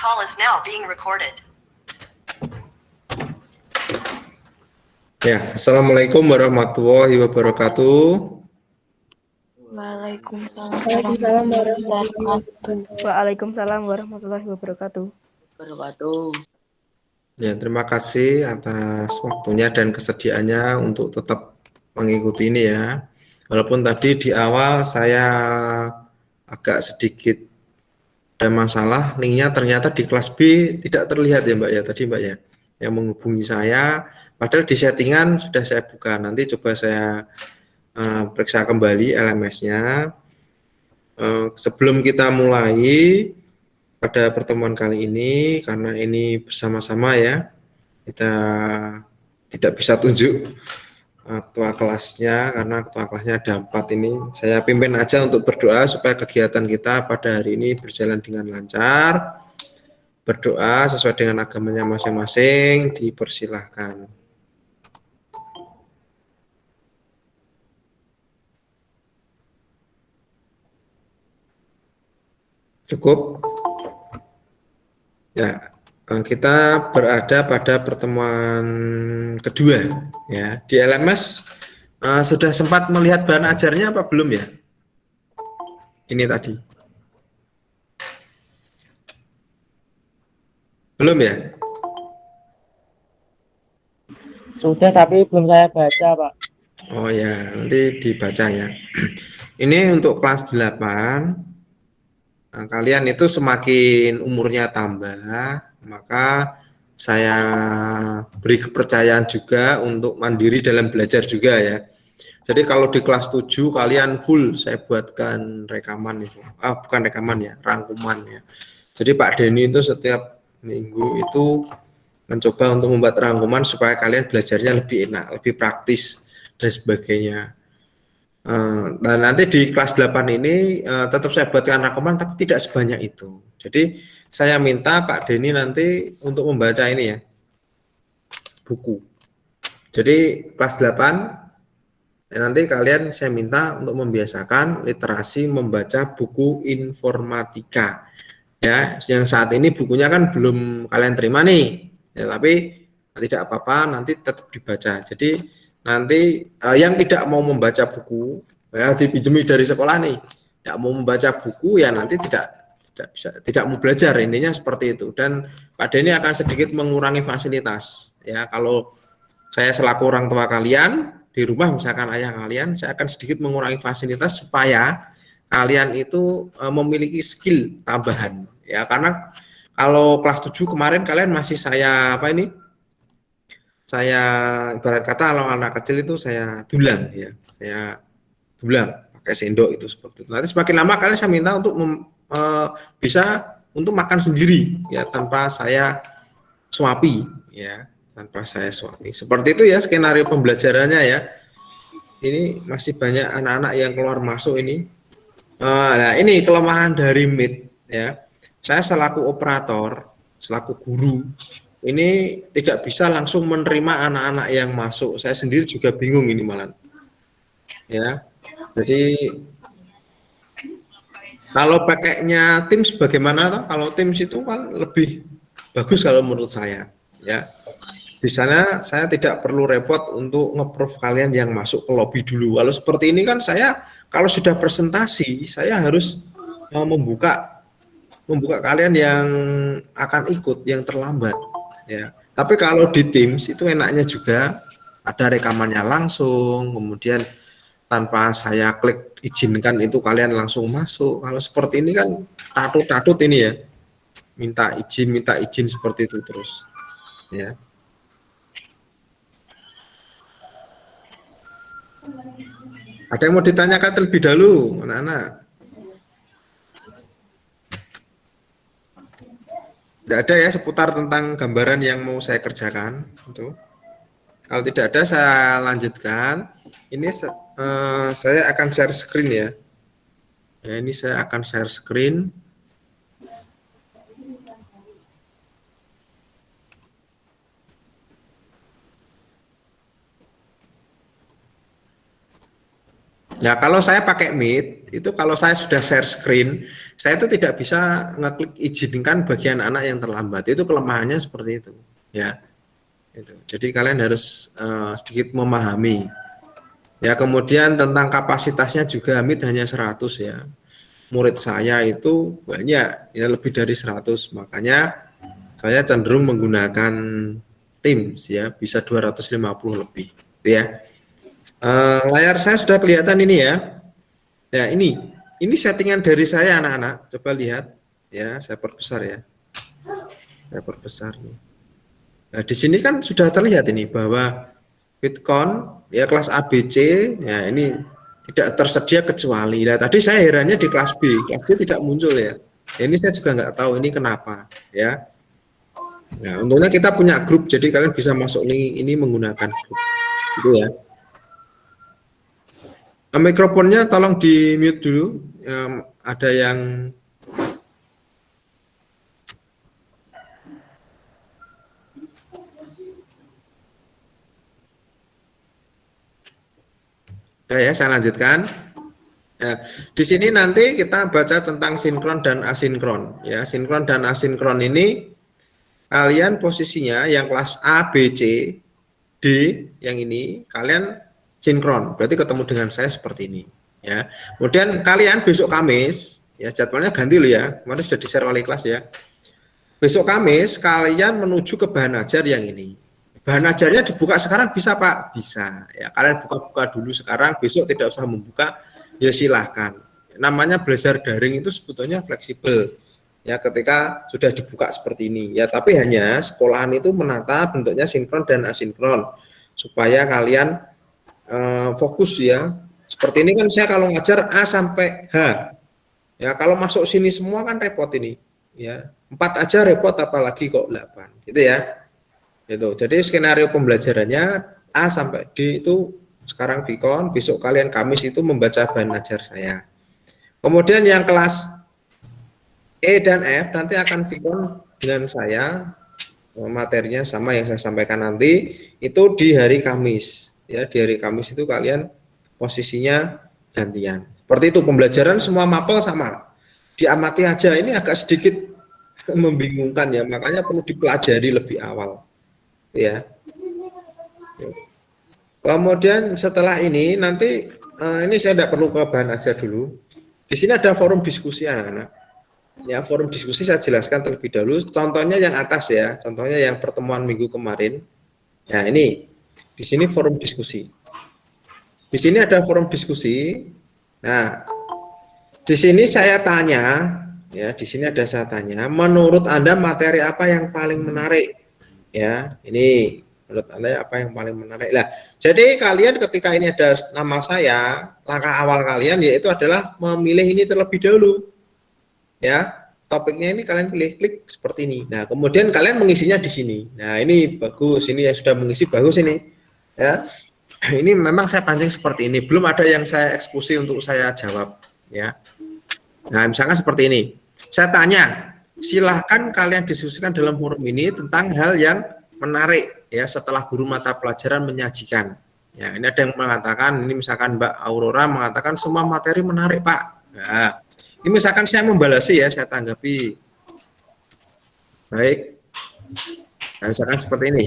call is now being recorded. Ya, Assalamualaikum warahmatullahi wabarakatuh. Waalaikumsalam warahmatullahi wabarakatuh. Waalaikumsalam warahmatullahi wabarakatuh. Ya, terima kasih atas waktunya dan kesediaannya untuk tetap mengikuti ini ya. Walaupun tadi di awal saya agak sedikit ada masalah, linknya ternyata di kelas B tidak terlihat ya Mbak ya tadi Mbak ya, yang menghubungi saya. Padahal di settingan sudah saya buka. Nanti coba saya periksa kembali LMS-nya. Sebelum kita mulai pada pertemuan kali ini, karena ini bersama-sama ya, kita tidak bisa tunjuk ketua kelasnya karena ketua kelasnya ada 4 ini. Saya pimpin aja untuk berdoa supaya kegiatan kita pada hari ini berjalan dengan lancar. Berdoa sesuai dengan agamanya masing-masing, dipersilahkan. Cukup? Ya, kita berada pada pertemuan kedua ya. Di LMS sudah sempat melihat bahan ajarnya apa belum ya? Ini tadi. Belum ya? Sudah, tapi belum saya baca, Pak. Oh ya, nanti dibaca ya. Ini untuk kelas 8. Nah, kalian itu semakin umurnya tambah, maka saya beri kepercayaan juga untuk mandiri dalam belajar juga ya. Jadi kalau di kelas 7 kalian full saya buatkan rekaman itu. Bukan rekaman ya, rangkuman ya. Jadi Pak Denny itu setiap minggu itu mencoba untuk membuat rangkuman supaya kalian belajarnya lebih enak, lebih praktis dan sebagainya. Dan nanti di kelas 8 ini tetap saya buatkan rangkuman tapi tidak sebanyak itu. Jadi saya minta Pak Denny nanti untuk membaca ini ya, buku. Jadi kelas 8 nanti kalian saya minta untuk membiasakan literasi membaca buku informatika. Ya, yang saat ini bukunya kan belum kalian terima nih. Ya, tapi tidak apa-apa nanti tetap dibaca. Jadi nanti yang tidak mau membaca buku ya dipinjami dari sekolah nih, tidak mau membaca buku ya nanti tidak mau belajar, intinya seperti itu. Dan Pak Denny akan sedikit mengurangi fasilitas ya. Kalau saya selaku orang tua kalian di rumah, misalkan ayah kalian, saya akan sedikit mengurangi fasilitas supaya kalian itu memiliki skill tambahan ya. Karena kalau kelas 7 kemarin kalian masih saya ibarat kata kalau anak kecil itu saya dulang ya, saya dulang pakai sendok itu seperti itu. Nanti semakin lama kalian saya minta untuk bisa untuk makan sendiri ya tanpa saya suapi ya, tanpa saya suapi. Seperti itu ya skenario pembelajarannya ya. Ini masih banyak anak-anak yang keluar masuk ini. Nah ini kelemahan dari Meet ya. Saya selaku operator, selaku guru ini tidak bisa langsung menerima anak-anak yang masuk. Saya sendiri juga bingung ini malah. Ya. Jadi kalau pakainya Teams bagaimana? Kalau Teams itu kan lebih bagus kalau menurut saya. Ya. Di sana saya tidak perlu repot untuk nge-proof kalian yang masuk ke lobby dulu. Kalau seperti ini kan saya kalau sudah presentasi saya harus membuka kalian yang akan ikut yang terlambat. Ya, tapi kalau di Teams itu enaknya juga ada rekamannya langsung, kemudian tanpa saya klik izinkan itu kalian langsung masuk. Kalau seperti ini kan tatut ini ya, minta izin seperti itu terus. Ya. Ada yang mau ditanyakan terlebih dahulu, anak-anak? Tidak ada ya seputar tentang gambaran yang mau saya kerjakan itu. Kalau tidak ada saya lanjutkan. Ini saya akan share screen ya. Ya ini saya akan share screen. Ya kalau saya pakai Meet itu kalau saya sudah share screen saya itu tidak bisa ngeklik izinkan bagian anak yang terlambat. Itu kelemahannya seperti itu, ya. Itu. Jadi kalian harus sedikit memahami. Ya, kemudian tentang kapasitasnya juga Hamid hanya 100 ya. Murid saya itu banyak, ya lebih dari 100. Makanya saya cenderung menggunakan Teams ya, bisa 250 lebih, ya. Layar saya sudah kelihatan ini ya. Ya, ini settingan dari saya anak-anak. Coba lihat ya, saya perbesar ya. Saya perbesar nih. Nah, di sini kan sudah terlihat ini bahwa Bitcoin ya kelas ABC ya ini tidak tersedia kecuali. Nah, tadi saya herannya di kelas B tidak muncul ya. Ini saya juga nggak tahu ini kenapa ya. Nah, untungnya kita punya grup jadi kalian bisa masuk link ini menggunakan grup. Gitu ya. Mikrofonnya tolong di mute dulu. Ada yang ya, saya lanjutkan. Ya, di sini nanti kita baca tentang sinkron dan asinkron. Ya, sinkron dan asinkron ini kalian posisinya yang kelas A, B, C, D, yang ini kalian sinkron. Berarti ketemu dengan saya seperti ini. Ya, kemudian kalian besok Kamis, ya jadwalnya ganti loh ya. Kemarin sudah di-share wali kelas ya. Besok Kamis kalian menuju ke bahan ajar yang ini. Bahan ajarnya dibuka sekarang bisa Pak? Bisa. Ya, kalian buka-buka dulu sekarang, besok tidak usah membuka, ya silahkan. Namanya belajar daring itu sebetulnya fleksibel. Ya, ketika sudah dibuka seperti ini. Ya, tapi hanya sekolahan itu menata bentuknya sinkron dan asinkron supaya kalian fokus ya. Seperti ini kan saya kalau ngajar A sampai H. Ya, kalau masuk sini semua kan repot ini. Ya, 4 aja repot apalagi kok 8. Gitu ya. Itu. Jadi skenario pembelajarannya A sampai D itu sekarang Vicon, besok kalian Kamis itu membaca bahan ajar saya. Kemudian yang kelas E dan F nanti akan Vicon dengan saya, materinya sama yang saya sampaikan nanti itu di hari Kamis. Ya, di hari Kamis itu kalian posisinya gantian. Seperti itu pembelajaran semua mapel sama. Diamati aja, ini agak sedikit membingungkan ya, makanya perlu dipelajari lebih awal. Ya. Kemudian setelah ini nanti ini saya tidak perlu ke bahan ajar dulu. Di sini ada forum diskusi anak-anak. Ya, forum diskusi saya jelaskan terlebih dahulu. Contohnya yang atas ya, contohnya yang pertemuan minggu kemarin. Nah, ini di sini forum diskusi. Di sini ada forum diskusi. Nah, di sini saya tanya, ya, di sini ada saya tanya, menurut Anda materi apa yang paling menarik? Ya, ini menurut Anda apa yang paling menarik? Lah, jadi kalian ketika ini ada nama saya, langkah awal kalian yaitu adalah memilih ini terlebih dahulu. Ya, topiknya ini kalian pilih, klik seperti ini. Nah, kemudian kalian mengisinya di sini. Nah, ini bagus, ini yang sudah mengisi bagus ini. Ya. Ini memang saya pancing seperti ini, belum ada yang saya eksekusi untuk saya jawab, ya. Nah, misalkan seperti ini. Saya tanya, silahkan kalian diskusikan dalam forum ini tentang hal yang menarik ya setelah guru mata pelajaran menyajikan. Ya, ini ada yang mengatakan, ini misalkan Mbak Aurora mengatakan semua materi menarik, Pak. Nah, ini misalkan saya membalasi ya, saya tanggapi. Baik. Nah, misalkan seperti ini.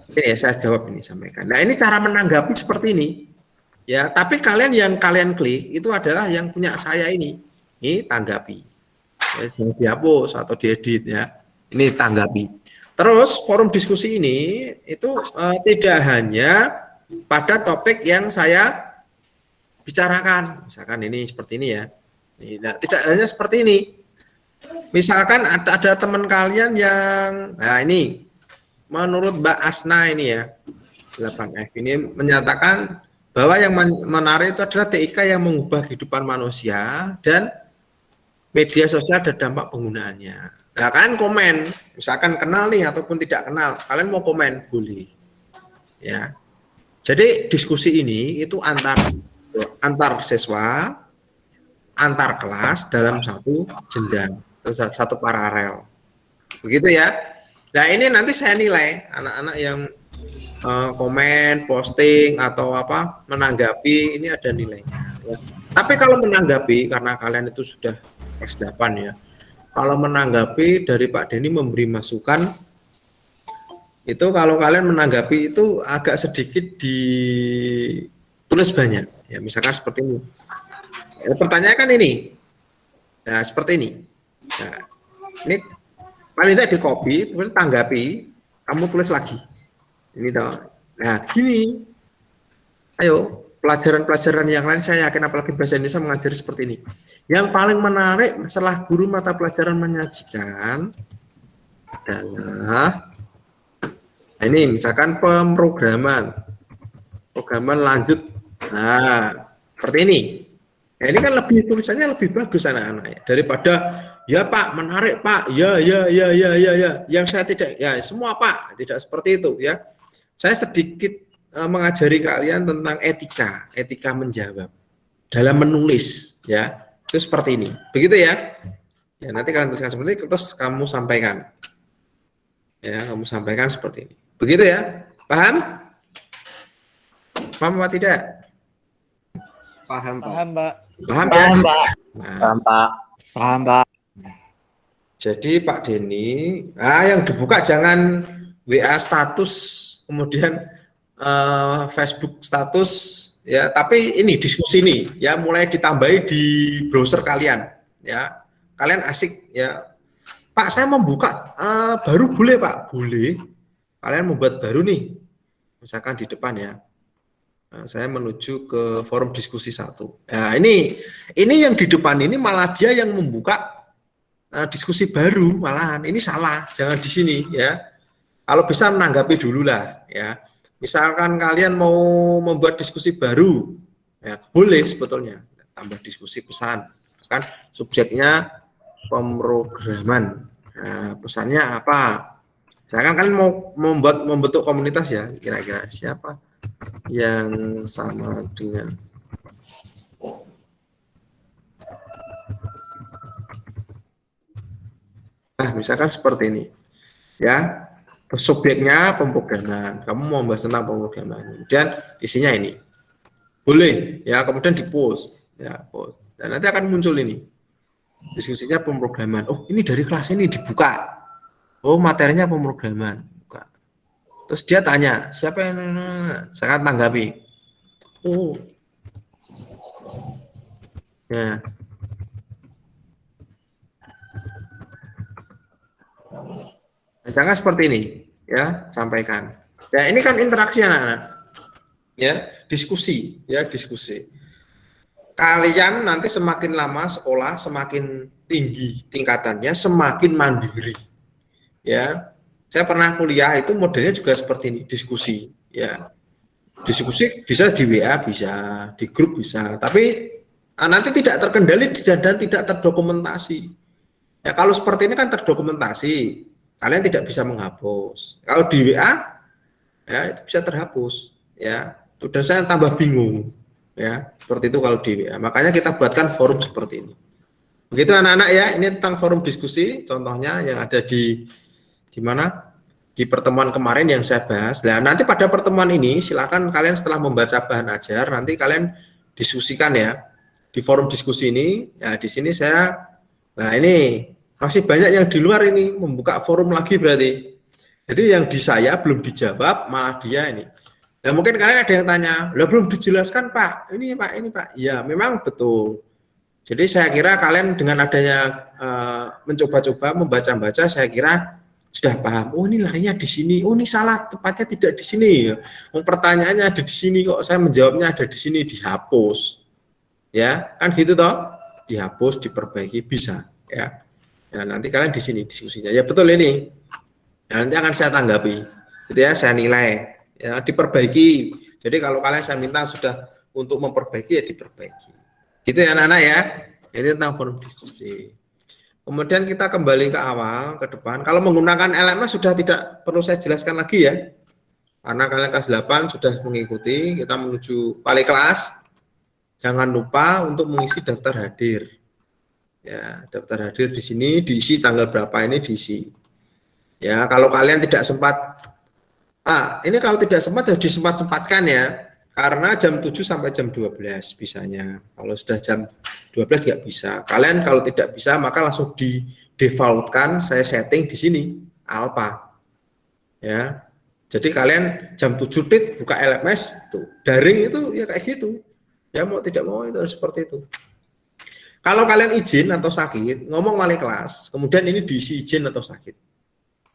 Ini ya saya jawab ini sampaikan. Nah, ini cara menanggapi seperti ini. Ya, tapi kalian yang kalian klik itu adalah yang punya saya ini. Ini tanggapi. Ya, jangan dihapus atau diedit ya. Ini tanggapi. Terus forum diskusi ini itu tidak hanya pada topik yang saya bicarakan. Misalkan ini seperti ini ya. Nah, tidak hanya seperti ini. Misalkan ada teman kalian yang nah ini menurut Mbak Asna ini ya 8F ini menyatakan bahwa yang menarik itu adalah TIK yang mengubah kehidupan manusia dan media sosial ada dampak penggunaannya. Nah, kalian komen, misalkan kenal nih ataupun tidak kenal, kalian mau komen boleh. Ya. Jadi diskusi ini itu antar siswa, antar kelas dalam satu jenjang, satu paralel. Begitu ya. Nah, ini nanti saya nilai anak-anak yang komen, posting atau apa menanggapi ini ada nilainya. Ya. Tapi kalau menanggapi karena kalian itu sudah kelas 8 ya. Kalau menanggapi dari Pak Denny memberi masukan, itu kalau kalian menanggapi itu agak sedikit ditulis banyak. Ya, misalkan seperti ini. Pertanyaan kan ini. Nah, seperti ini. Nah, ini paling tidak di copy, kemudian tanggapi, kamu tulis lagi. Ini toh. Nah, gini. Ayo, pelajaran-pelajaran yang lain saya yakin apalagi bahasa Indonesia mengajari seperti ini. Yang paling menarik setelah guru mata pelajaran menyajikan adalah ini misalkan pemrograman lanjut. Nah, seperti ini. Nah, ini kan lebih tulisannya lebih bagus anak-anak ya, daripada ya Pak menarik Pak, ya. Yang saya tidak, ya semua Pak, tidak seperti itu ya. Saya sedikit mengajari kalian tentang etika menjawab dalam menulis ya. Itu seperti ini. Begitu ya. Ya, nanti kalian tuliskan seperti itu terus kamu sampaikan. Ya, kamu sampaikan seperti ini. Begitu ya. Paham? Paham apa tidak? Paham, Pak. Paham, Pak. Paham ya? Paham, Pak. Nah, Paham, Pak. Paham, Pak. jadi Pak Denny, yang dibuka jangan WA status, kemudian Facebook status, ya. Tapi ini diskusi nih, ya, mulai ditambahi di browser kalian, ya. Kalian asik, ya. Pak, saya membuka baru boleh, Pak? Boleh. Kalian membuat baru nih, misalkan di depan ya. Nah, saya menuju ke forum diskusi 1. Nah, ini yang di depan ini malah dia yang membuka diskusi baru, malahan ini salah, jangan di sini ya. Kalau bisa menanggapi dulu lah ya. Misalkan kalian mau membuat diskusi baru, ya boleh sebetulnya tambah diskusi pesan, kan subjeknya pemrograman. Nah, pesannya apa? Misalkan kalian mau membentuk komunitas ya, kira-kira siapa yang sama dengan misalkan seperti ini ya, subjeknya pemrograman, kamu mau membahas tentang pemrograman, kemudian isinya ini boleh ya, kemudian di post ya, post, dan nanti akan muncul ini diskusinya pemrograman. Oh, ini dari kelas ini dibuka, oh materinya pemrograman, buka. Terus dia tanya siapa yang, saya akan tanggapi, oh ya. Jangan seperti ini ya, sampaikan. Ya, ini kan interaksi anak-anak. Ya, diskusi, ya, diskusi. Kalian nanti semakin lama sekolah, semakin tinggi tingkatannya, semakin mandiri. Ya. Saya pernah kuliah itu modelnya juga seperti ini, diskusi, ya. Diskusi bisa di WA, bisa di grup bisa, tapi nanti tidak terkendali dan tidak terdokumentasi. Ya, kalau seperti ini kan terdokumentasi. Kalian tidak bisa menghapus. Kalau di WA, ya itu bisa terhapus. Ya, dan saya tambah bingung. Ya, seperti itu kalau di WA. Makanya kita buatkan forum seperti ini. Begitu anak-anak ya. Ini tentang forum diskusi. Contohnya yang ada di mana? Di pertemuan kemarin yang saya bahas. Nah, nanti pada pertemuan ini silakan kalian setelah membaca bahan ajar, nanti kalian diskusikan ya di forum diskusi ini. Ya, di sini saya. Nah ini. Masih banyak yang di luar ini membuka forum lagi berarti. Jadi yang di saya belum dijawab, malah dia ini. Nah mungkin kalian ada yang tanya, lah belum dijelaskan Pak, ini Pak. Ya memang betul. Jadi saya kira kalian dengan adanya mencoba-coba membaca-baca, saya kira sudah paham. Oh ini larinya di sini, oh ini salah, tepatnya tidak di sini. Pertanyaannya ada di sini kok, saya menjawabnya ada di sini, dihapus. Ya kan gitu toh, dihapus, diperbaiki bisa. Ya. Ya, nanti kalian di sini diskusinya. Ya betul ini. Ya, nanti akan saya tanggapi. Gitu ya, saya nilai. Ya, diperbaiki. Jadi kalau kalian saya minta sudah untuk memperbaiki ya diperbaiki. Gitu ya anak-anak ya. Ini tentang forum diskusi. Kemudian kita kembali ke awal, ke depan. Kalau menggunakan LMS sudah tidak perlu saya jelaskan lagi ya. Karena kalian kelas 8 sudah mengikuti, kita menuju wali kelas. Jangan lupa untuk mengisi daftar hadir. Ya, daftar hadir di sini diisi tanggal berapa ini diisi. Ya, kalau kalian tidak sempat, ini kalau tidak sempat harus disempat-sempatkan ya, karena jam 7 sampai jam 12 bisanya. Kalau sudah jam 12 nggak bisa. Kalian kalau tidak bisa maka langsung di defaultkan, saya setting di sini alpha. Ya. Jadi kalian jam 7 tit buka LMS tuh. Daring itu ya kayak gitu. Ya mau tidak mau itu harus seperti itu. Kalau kalian izin atau sakit, ngomong wali kelas, kemudian ini diisi izin atau sakit.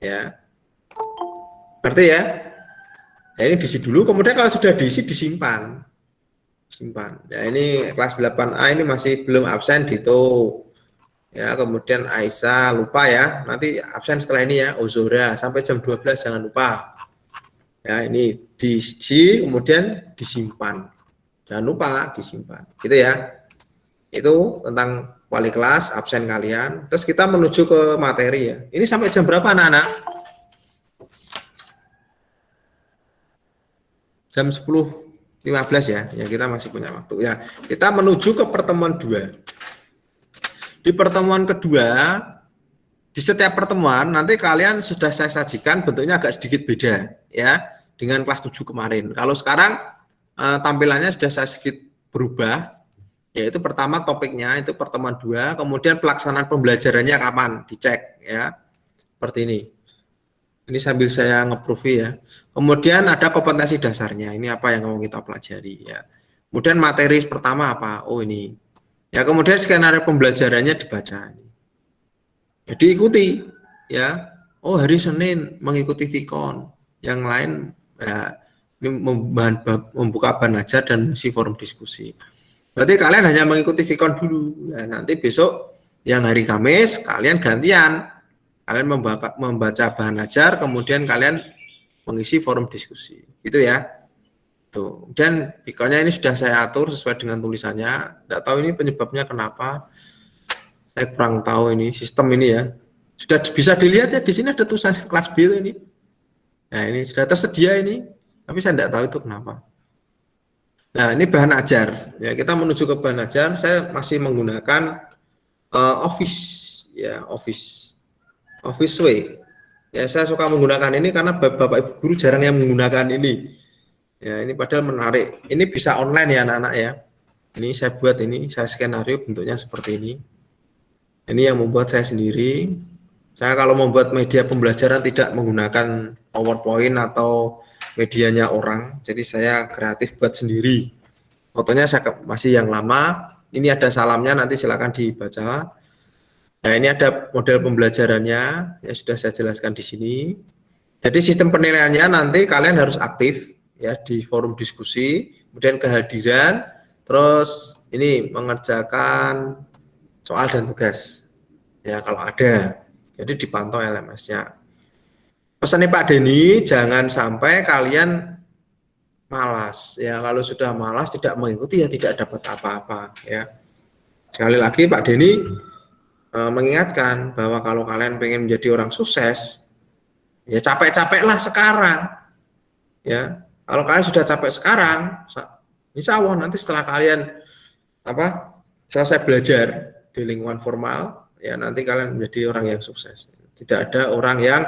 Ya. Ngerti ya? Ya ini diisi dulu, kemudian kalau sudah diisi disimpan. Simpan. Ya ini kelas 8A ini masih belum absen Dito. Ya, kemudian Aisyah lupa ya. Nanti absen setelah ini ya, Ozora sampai jam 12 jangan lupa. Ya, ini diisi kemudian disimpan. Jangan lupa disimpan. Gitu ya. Itu tentang wali kelas, absen kalian. Terus kita menuju ke materi ya. Ini sampai jam berapa anak-anak? Jam 10.15 ya. Ya kita masih punya waktu ya. Kita menuju ke pertemuan 2. Di pertemuan kedua, di setiap pertemuan nanti kalian sudah saya sajikan bentuknya agak sedikit beda ya dengan kelas 7 kemarin. Kalau sekarang tampilannya sudah saya sedikit berubah, yaitu pertama topiknya itu pertemuan 2, kemudian pelaksanaan pembelajarannya kapan dicek ya. Seperti ini. Ini sambil saya nge-proof ya. Kemudian ada kompetensi dasarnya. Ini apa yang mau kita pelajari ya. Kemudian materi pertama apa? Oh ini. Ya kemudian skenario pembelajarannya dibaca. Ya, diikuti ya. Oh hari Senin mengikuti Vicon. Yang lain ya, ini membuka bahan ajar dan mengisi forum diskusi. Berarti kalian hanya mengikuti Vicon dulu. Ya, nanti besok yang hari Kamis kalian gantian. Kalian membaca bahan ajar, kemudian kalian mengisi forum diskusi. Gitu ya. Tuh. Dan Viconnya ini sudah saya atur sesuai dengan tulisannya. Tidak tahu ini penyebabnya kenapa. Saya kurang tahu ini sistem ini ya. Sudah bisa dilihat ya di sini ada tulisan kelas B ini. Nah, ini sudah tersedia ini. Tapi saya tidak tahu itu kenapa. Nah, ini bahan ajar. Ya, kita menuju ke bahan ajar. Saya masih menggunakan Office ya, Office Way. Ya, saya suka menggunakan ini karena Bapak Ibu guru jarang yang menggunakan ini. Ya, ini padahal menarik. Ini bisa online ya anak-anak ya. Ini saya buat ini, saya skenario bentuknya seperti ini. Ini yang membuat saya sendiri. Saya kalau membuat media pembelajaran tidak menggunakan PowerPoint atau medianya orang. Jadi saya kreatif buat sendiri. Fotonya saya masih yang lama. Ini ada salamnya, nanti silakan dibaca. Nah, ini ada model pembelajarannya, ya sudah saya jelaskan di sini. Jadi sistem penilaiannya nanti kalian harus aktif ya di forum diskusi, kemudian kehadiran, terus ini mengerjakan soal dan tugas. Ya kalau ada. Jadi dipantau LMS-nya. Pesannya Pak Denny, jangan sampai kalian malas. Ya kalau sudah malas tidak mengikuti ya tidak dapat apa-apa ya. Sekali lagi Pak Denny mengingatkan bahwa kalau kalian pengen menjadi orang sukses, ya capek-capeklah sekarang. Ya, kalau kalian sudah capek sekarang, insya Allah nanti setelah kalian selesai belajar di lingkungan formal, ya nanti kalian menjadi orang yang sukses. Tidak ada orang yang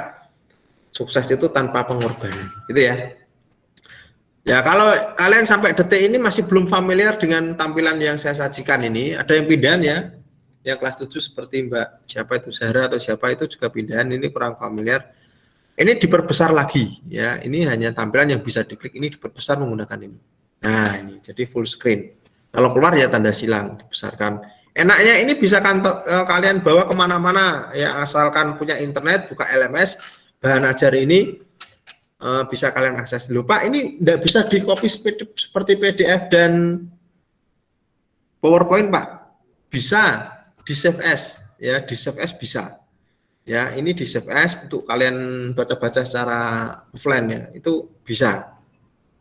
sukses itu tanpa pengorbanan, gitu ya. Ya kalau kalian sampai detik ini masih belum familiar dengan tampilan yang saya sajikan ini, ada yang pindahan ya. Yang kelas 7 seperti Mbak siapa itu Zahra atau siapa itu juga pindahan, ini kurang familiar. Ini diperbesar lagi ya. Ini hanya tampilan yang bisa diklik, ini diperbesar menggunakan ini. Nah, ini jadi full screen. Kalau keluar ya tanda silang dibesarkan. Enaknya ini bisa kalian bawa kemana-mana ya, asalkan punya internet, buka LMS, bahan ajar ini bisa kalian akses dulu. Pak, ini tidak bisa di copy seperti PDF dan PowerPoint, Pak? Bisa. Di save as ya, di save as bisa ya. Ini di save as untuk kalian baca-baca secara offline ya, itu bisa.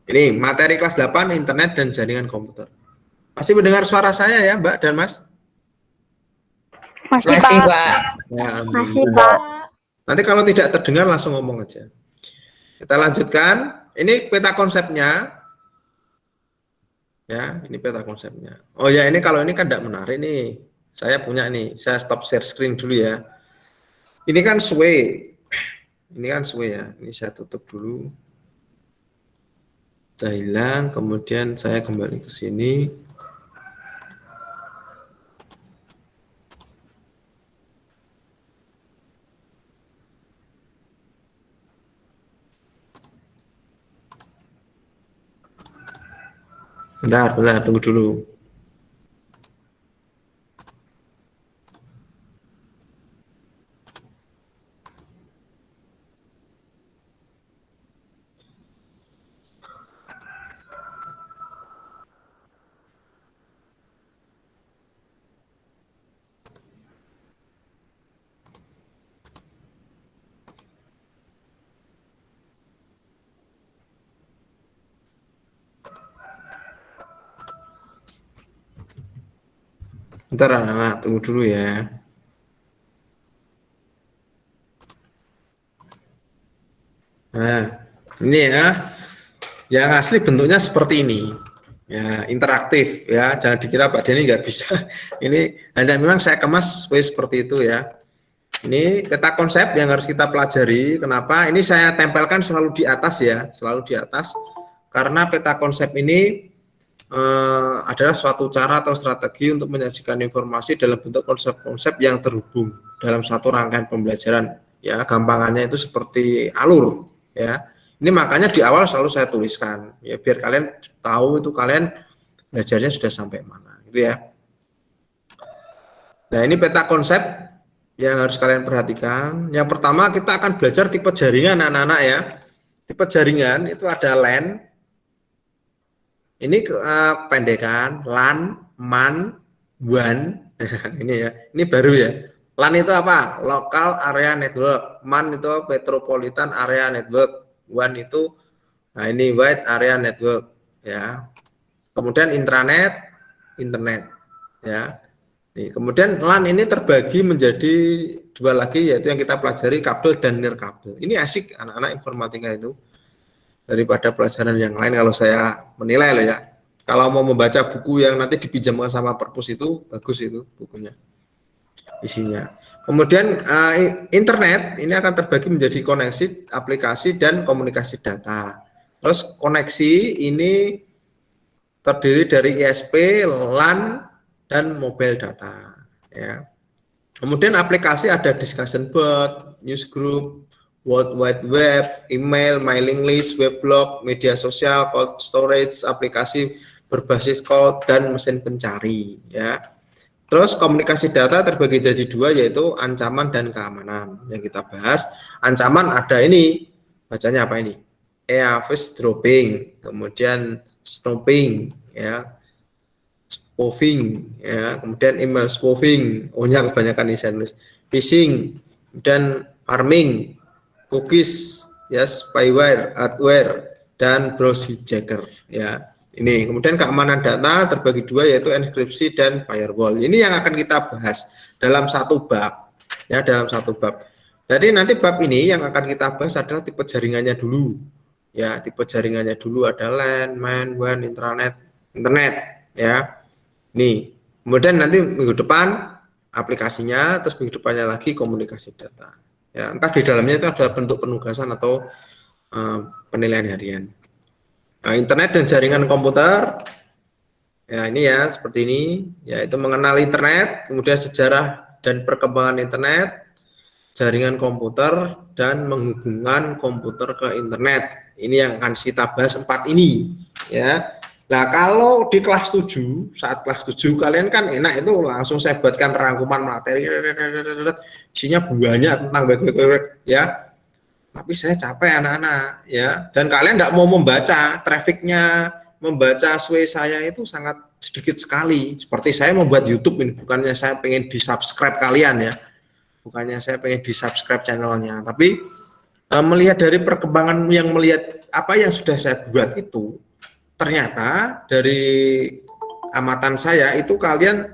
Ini materi kelas 8 internet dan jaringan komputer. Masih mendengar suara saya ya Mbak dan Mas? Masih Pak. Ya, Masih Pak. nanti kalau tidak terdengar langsung ngomong aja. Kita lanjutkan. Ini peta konsepnya ya, ini peta konsepnya. Oh ya, ini kalau ini kan tidak menarik nih. Saya punya nih, saya stop share screen dulu ya. Ini kan sway. Ini kan sway ya. Ini saya tutup dulu. Sudah hilang, kemudian saya kembali ke sini. Bentar, tunggu dulu. Bentar anak-anak, tunggu dulu ya. Nah, ini ya, yang asli bentuknya seperti ini. Ya, interaktif ya, jangan dikira Pak Denny nggak bisa. Ini hanya memang saya kemas seperti itu ya. Ini peta konsep yang harus kita pelajari. Kenapa? Ini saya tempelkan selalu di atas ya, selalu di atas. Karena peta konsep ini adalah suatu cara atau strategi untuk menyajikan informasi dalam bentuk konsep-konsep yang terhubung dalam satu rangkaian pembelajaran. Ya, gampangannya itu seperti alur. Ya, ini makanya di awal selalu saya tuliskan. Ya, biar kalian tahu itu kalian belajarnya sudah sampai mana. Gitu ya. Nah, ini peta konsep yang harus kalian perhatikan. Yang pertama kita akan belajar tipe jaringan anak-anak ya. Tipe jaringan itu ada LAN. Ini pendekan LAN, MAN, WAN. Ini ya. Ini baru ya. LAN itu apa? Local Area Network. MAN itu Metropolitan Area Network. WAN itu ini Wide Area Network ya. Kemudian intranet, internet ya. Nih, kemudian LAN ini terbagi menjadi dua lagi, yaitu yang kita pelajari kabel dan nirkabel. Ini asik anak-anak informatika itu daripada pelajaran yang lain kalau saya menilai loh ya. Kalau mau membaca buku yang nanti dipinjamkan sama perpus itu bagus itu bukunya isinya. Kemudian internet ini akan terbagi menjadi koneksi, aplikasi dan komunikasi data. Terus koneksi ini terdiri dari ISP, LAN dan mobile data ya. Kemudian aplikasi ada discussion board, newsgroup, World Wide Web, email, mailing list, weblog, media sosial, cold storage, aplikasi berbasis cloud dan mesin pencari ya. Terus komunikasi data terbagi jadi dua, yaitu ancaman dan keamanan. Yang kita bahas ancaman ada ini, bacanya apa ini? Eavesdropping, kemudian snooping ya, spoofing ya, kemudian email spoofing, ohnya kebanyakan ini saya nulis, phishing, dan farming, cookies, ya, spyware, adware, dan browse hijacker ya. Ini kemudian keamanan data terbagi dua, yaitu enkripsi dan firewall. Ini yang akan kita bahas dalam satu bab ya, dalam satu bab. Jadi nanti bab ini yang akan kita bahas adalah tipe jaringannya dulu ya. Tipe jaringannya dulu ada LAN, MAN, WAN, intranet, internet ya. Nih, kemudian nanti minggu depan aplikasinya, terus minggu depannya lagi komunikasi data. Ya, entah di dalamnya itu ada bentuk penugasan atau penilaian harian. Nah, internet dan jaringan komputer. Ya, ini ya seperti ini, yaitu mengenal internet, kemudian sejarah dan perkembangan internet, jaringan komputer dan menghubungkan komputer ke internet. Ini yang akan kita bahas 4 ini, ya. Nah, kalau di kelas 7, saat kelas 7 kalian kan enak itu langsung saya buatkan rangkuman materi, isinya banyak tentang web ya. Tapi saya capek anak-anak ya, dan kalian tidak mau membaca, trafficnya membaca sway saya itu sangat sedikit sekali. Seperti saya membuat YouTube ini, bukannya saya pengen di subscribe kalian ya, bukannya saya pengen di subscribe channelnya, tapi melihat dari perkembangan yang melihat apa yang sudah saya buat itu, ternyata dari amatan saya itu kalian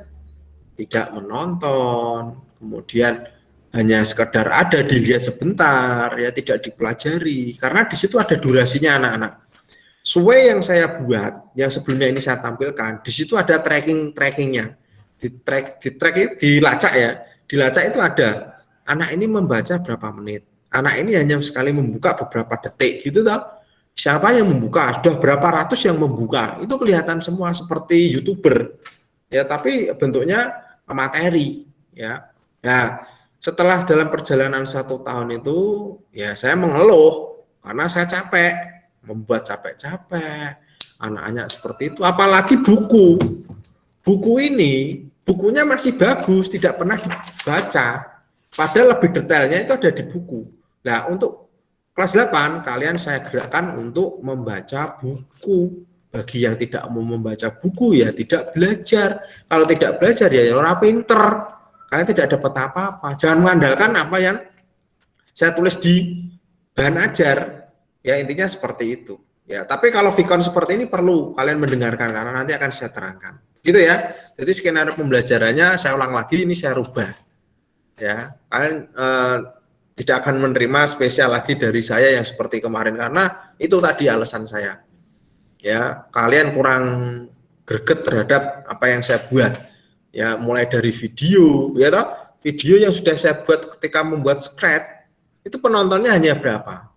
tidak menonton, kemudian hanya sekedar ada dilihat sebentar ya, tidak dipelajari, karena di situ ada durasinya anak-anak. Sway yang saya buat, yang sebelumnya ini saya tampilkan, di situ ada trackingnya, dilacak ya, dilacak itu ada anak ini membaca berapa menit, anak ini hanya sekali membuka beberapa detik gitu toh. Siapa yang membuka, sudah berapa ratus yang membuka, itu kelihatan semua seperti YouTuber ya, tapi bentuknya materi ya. Nah, setelah dalam perjalanan 1 tahun itu ya saya mengeluh karena saya capek, membuat capek-capek, anak-anak seperti itu. Apalagi buku. Buku ini, bukunya masih bagus, tidak pernah dibaca. Padahal lebih detailnya itu ada di buku. Nah, untuk kelas 8, kalian saya gerakkan untuk membaca buku. Bagi yang tidak mau membaca buku, ya tidak belajar. Kalau tidak belajar, ya orang pinter. Kalian tidak dapat apa-apa. Jangan mengandalkan apa yang saya tulis di bahan ajar. Ya, intinya seperti itu. Ya, tapi kalau Vicon seperti ini perlu kalian mendengarkan, karena nanti akan saya terangkan. Gitu ya. Jadi skenario pembelajarannya saya ulang lagi, ini saya rubah. Ya, kalian tidak akan menerima spesial lagi dari saya yang seperti kemarin, karena itu tadi alasan saya. Ya, kalian kurang greget terhadap apa yang saya buat. Ya, mulai dari video, ya toh, video yang sudah saya buat ketika membuat Scratch itu penontonnya hanya berapa?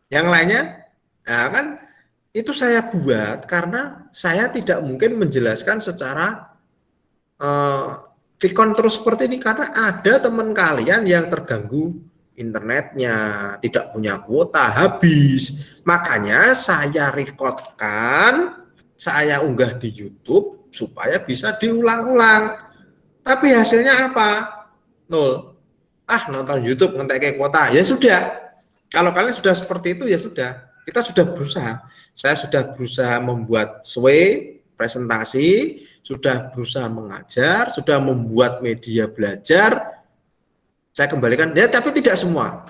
Yang lainnya, nah kan itu saya buat karena saya tidak mungkin menjelaskan secara Vicon terus seperti ini, karena ada teman kalian yang terganggu internetnya, tidak punya kuota, habis. Makanya saya recordkan, saya unggah di YouTube supaya bisa diulang-ulang. Tapi hasilnya apa? 0. Nonton YouTube ngentek kuota. Ya sudah. Kalau kalian sudah seperti itu, ya sudah. Kita sudah berusaha. Saya sudah berusaha membuat presentasi, sudah berusaha mengajar, sudah membuat media belajar. Saya kembalikan, ya, tapi tidak semua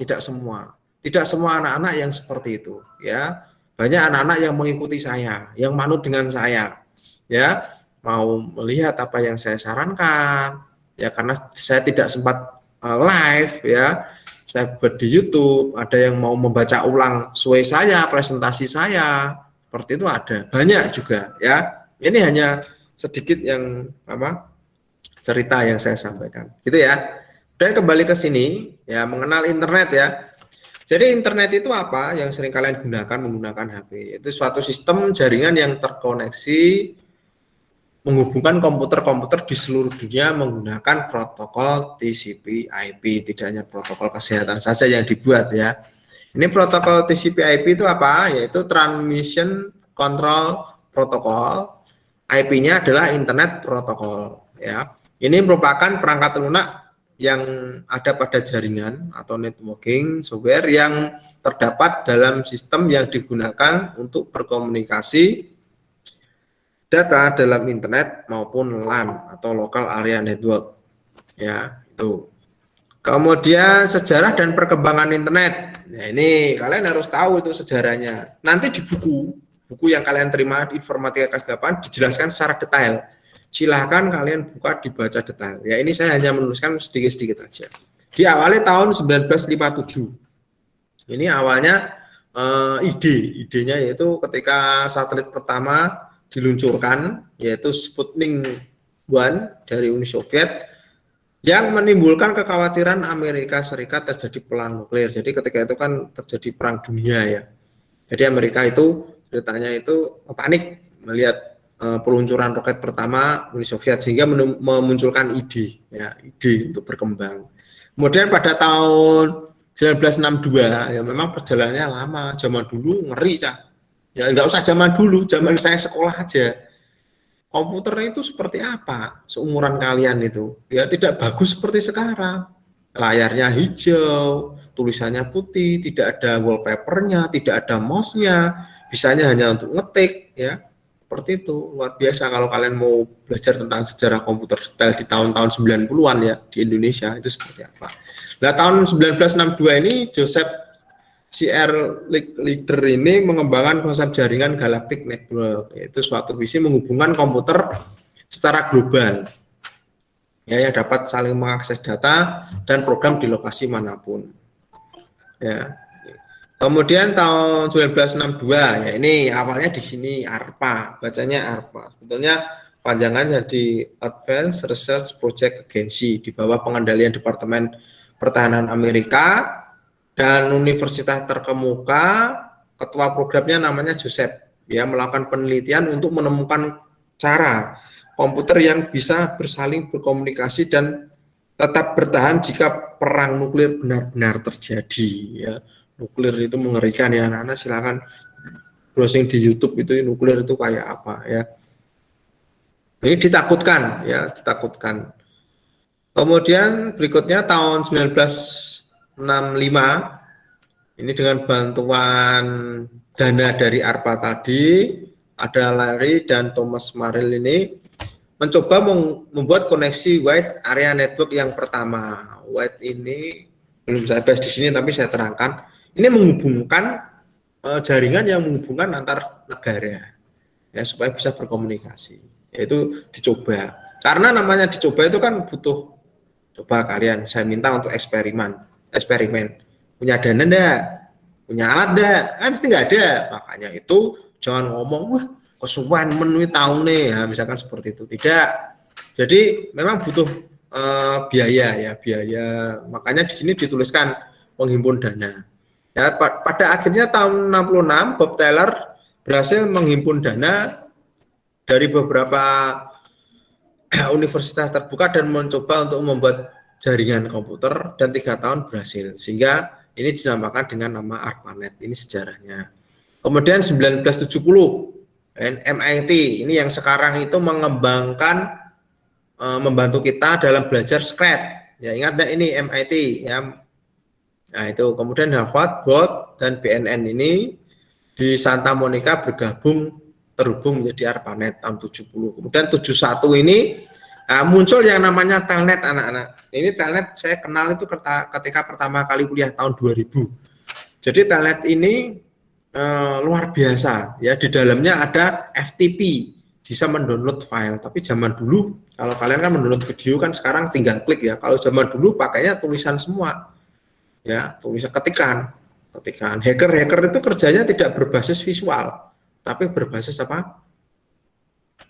anak-anak yang seperti itu, ya. Banyak anak-anak yang mengikuti saya, yang manut dengan saya, ya, mau melihat apa yang saya sarankan, ya, karena saya tidak sempat live, ya. Saya buat di YouTube, ada yang mau membaca ulang saya, presentasi saya, seperti itu ada, banyak juga, ya. Ini hanya sedikit yang cerita yang saya sampaikan, gitu ya. Dan kembali ke sini, ya, mengenal internet, ya. Jadi internet itu apa yang sering kalian gunakan menggunakan HP? Itu suatu sistem jaringan yang terkoneksi menghubungkan komputer-komputer di seluruh dunia menggunakan protokol TCP/IP. Tidak hanya protokol kesehatan saja yang dibuat, ya. Ini protokol TCP/IP itu apa? Yaitu Transmission Control Protocol. IP-nya adalah Internet Protocol, ya. Ini merupakan perangkat lunak yang ada pada jaringan atau networking software yang terdapat dalam sistem yang digunakan untuk berkomunikasi data dalam internet maupun LAN atau local area network, ya, itu. Kemudian sejarah dan perkembangan internet. Nah, ini kalian harus tahu itu sejarahnya. Nanti di buku yang kalian terima di informatika kelas 8 dijelaskan secara detail. Silahkan kalian buka dibaca detail. Ya, ini saya hanya menuliskan sedikit-sedikit aja. Diawali tahun 1957. Ini awalnya idenya yaitu ketika satelit pertama diluncurkan, yaitu Sputnik 1 dari Uni Soviet, yang menimbulkan kekhawatiran Amerika Serikat terjadi perang nuklir. Jadi ketika itu kan terjadi perang dunia, ya. Jadi Amerika itu ceritanya itu panik melihat peluncuran roket pertama Uni Soviet, sehingga memunculkan ide untuk berkembang. Kemudian pada tahun 1962, ya, memang perjalanannya lama. Zaman dulu ngeri, ya, nggak usah zaman dulu, zaman saya sekolah aja. Komputer itu seperti apa? Seumuran kalian itu, ya, tidak bagus seperti sekarang. Layarnya hijau, tulisannya putih, tidak ada wallpapernya, tidak ada mouse-nya, bisanya hanya untuk ngetik, ya. Seperti itu, luar biasa. Kalau kalian mau belajar tentang sejarah komputer detail di tahun-tahun 90-an, ya, di Indonesia itu seperti apa. Nah, tahun 1962 ini Joseph C.R. Leader ini mengembangkan konsep jaringan Galactic Network, yaitu suatu visi menghubungkan komputer secara global, ya, yang dapat saling mengakses data dan program di lokasi manapun, ya. Kemudian tahun 1962, ya, ini awalnya di sini ARPA, bacanya ARPA. Sebetulnya panjangan jadi Advanced Research Project Agency, di bawah pengendalian Departemen Pertahanan Amerika dan universitas terkemuka. Ketua programnya namanya Joseph, ya, melakukan penelitian untuk menemukan cara komputer yang bisa bersaling berkomunikasi dan tetap bertahan jika perang nuklir benar-benar terjadi, ya. Nuklir itu mengerikan, ya, anak-anak. Silakan browsing di YouTube itu nuklir itu kayak apa ya. Ini ditakutkan ya, ditakutkan. Kemudian berikutnya tahun 1965 ini dengan bantuan dana dari ARPA tadi, ada Larry dan Thomas Merrill ini mencoba membuat koneksi wide area network yang pertama. Wide ini belum saya bahas di sini tapi saya terangkan. Ini menghubungkan jaringan yang menghubungkan antar negara ya supaya bisa berkomunikasi. Yaitu dicoba. Karena namanya dicoba itu kan butuh, coba kalian saya minta untuk eksperimen. Punya dana enggak? Punya alat enggak? Kan pasti enggak ada. Makanya itu jangan ngomong wah kesuwen menuhi tahun nih ya, misalkan seperti itu. Tidak. Jadi memang butuh biaya ya, biaya. Makanya di sini dituliskan menghimpun dana. Ya, pada akhirnya tahun 66 Bob Taylor berhasil menghimpun dana dari beberapa universitas terbuka dan mencoba untuk membuat jaringan komputer dan 3 tahun berhasil. Sehingga ini dinamakan dengan nama ARPANET. Ini sejarahnya. Kemudian 1970 MIT ini yang sekarang itu mengembangkan membantu kita dalam belajar Scratch. Ya ingat enggak ini MIT ya. Nah itu kemudian Harvard, Board dan BNN ini di Santa Monica terhubung menjadi ARPANET tahun 70. Kemudian 71 ini muncul yang namanya Telnet anak-anak. Ini Telnet saya kenal itu ketika pertama kali kuliah tahun 2000. Jadi Telnet ini luar biasa ya, di dalamnya ada FTP, bisa mendownload file. Tapi zaman dulu kalau kalian kan mendownload video kan sekarang tinggal klik ya. Kalau zaman dulu pakainya tulisan semua. Ya, tulisan ketikan. Hacker itu kerjanya tidak berbasis visual, tapi berbasis apa?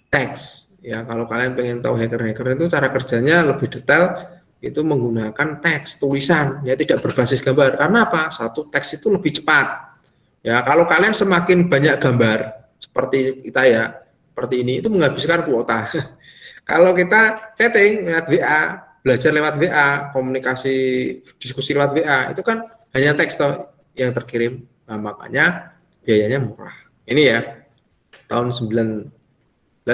Teks. Ya, kalau kalian pengen tahu hacker itu cara kerjanya lebih detail, itu menggunakan teks, tulisan, ya tidak berbasis gambar. Karena apa? Satu teks itu lebih cepat. Ya, kalau kalian semakin banyak gambar seperti kita ya, seperti ini itu menghabiskan kuota. Kalau kita chatting lewat WA, belajar lewat WA, komunikasi diskusi lewat WA, itu kan hanya teks yang terkirim. Nah, makanya biayanya murah. Ini ya, tahun 1971.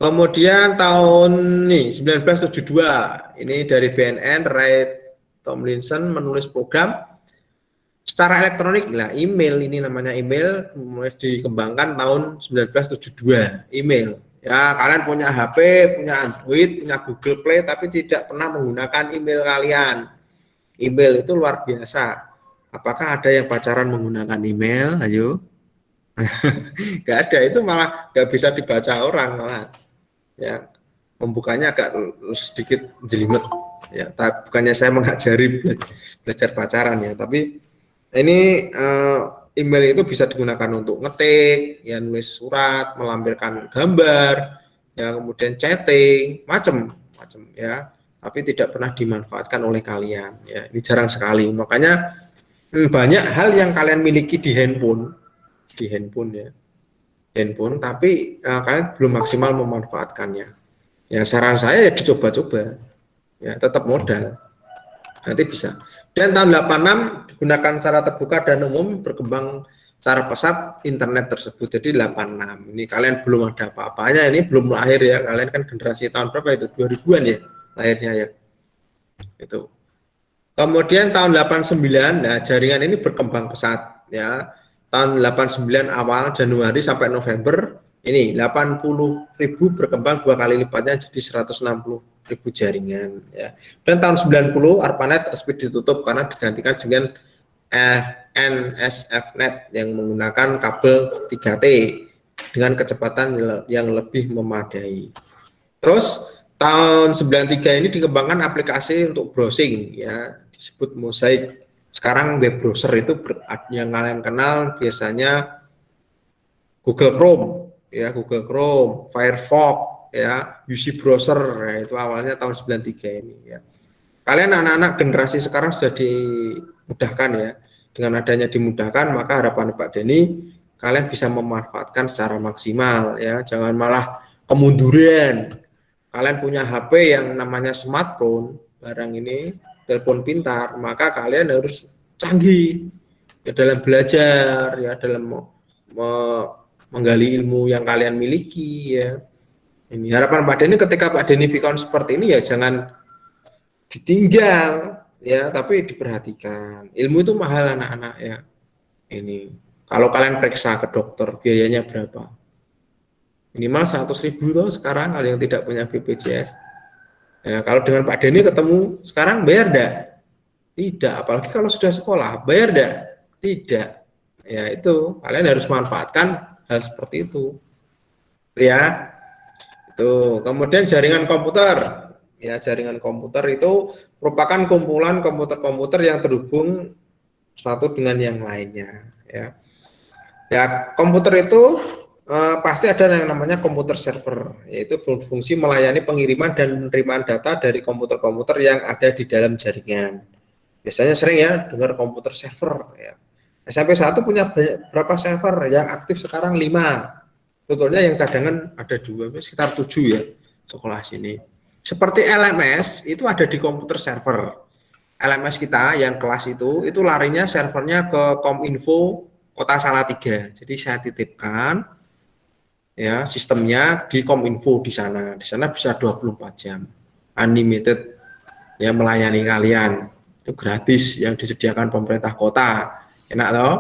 Kemudian tahun 1972, ini dari BNN, Ray Tomlinson menulis program secara elektronik lah, email ini namanya email, mulai dikembangkan tahun 1972, email. Ya, kalian punya HP, punya Android, punya Google Play, tapi tidak pernah menggunakan email kalian. Email itu luar biasa. Apakah ada yang pacaran menggunakan email? Ayo. Nggak ada, itu malah nggak bisa dibaca orang malah. Ya, membukanya agak sedikit jelimet. Ya, bukannya saya mengajari belajar pacaran ya, tapi ini email itu bisa digunakan untuk ngetik, ya nulis surat, melampirkan gambar, ya kemudian chatting, macam ya. Tapi tidak pernah dimanfaatkan oleh kalian. Ya, ini jarang sekali. Makanya banyak hal yang kalian miliki di handphone ya, handphone, tapi kalian belum maksimal memanfaatkannya. Ya saran saya ya dicoba-coba, ya tetap modal, nanti bisa. Dan tahun 86 digunakan secara terbuka dan umum, berkembang secara pesat internet tersebut. Jadi 86 ini kalian belum ada apa-apanya, ini belum lahir ya, kalian kan generasi tahun berapa itu, 2000-an ya lahirnya ya itu. Kemudian tahun 89 nah jaringan ini berkembang pesat ya. Tahun 89 awal Januari sampai November ini 80.000 berkembang 2 kali lipatnya jadi 160.000 jaringan ya. Dan tahun 90 ARPANET resmi ditutup karena digantikan dengan NSFNet yang menggunakan kabel 3T dengan kecepatan yang lebih memadai. Terus tahun 93 ini dikembangkan aplikasi untuk browsing ya, disebut Mosaic. Sekarang web browser itu yang kalian kenal biasanya Google Chrome ya, Google Chrome, Firefox ya, UC browser ya, itu awalnya tahun 93 ini ya. Kalian anak-anak generasi sekarang sudah dimudahkan ya. Dengan adanya dimudahkan maka harapan Pak Denny kalian bisa memanfaatkan secara maksimal ya, jangan malah kemunduran. Kalian punya HP yang namanya smartphone, barang ini telepon pintar, maka kalian harus canggih ya dalam belajar, ya dalam menggali ilmu yang kalian miliki ya. Ini harapan Pak Denny ketika Pak Denny Vicon seperti ini ya jangan ditinggal ya, tapi diperhatikan. Ilmu itu mahal anak-anak ya. Ini kalau kalian periksa ke dokter biayanya berapa? Minimal 100.000 tuh sekarang kalau yang tidak punya BPJS. Ya, kalau dengan Pak Denny ketemu sekarang bayar enggak? Tidak, apalagi kalau sudah sekolah, bayar enggak? Tidak. Ya itu, kalian harus manfaatkan hal seperti itu. Ya. Itu. Kemudian jaringan komputer. Ya, jaringan komputer itu merupakan kumpulan komputer-komputer yang terhubung satu dengan yang lainnya, ya. Ya, komputer itu pasti ada yang namanya komputer server, yaitu fungsi melayani pengiriman dan penerimaan data dari komputer-komputer yang ada di dalam jaringan. Biasanya sering ya dengar komputer server ya. SMP 1 punya berapa server? Yang aktif sekarang 5. Sebetulnya yang cadangan ada 2, sekitar 7 ya sekolah sini. Seperti LMS itu ada di komputer server. LMS kita yang kelas itu larinya servernya ke Kominfo Kota Salatiga. Jadi saya titipkan ya sistemnya di Kominfo di sana. Di sana bisa 24 jam. Unlimited ya melayani kalian. Itu gratis yang disediakan pemerintah kota. Enak loh.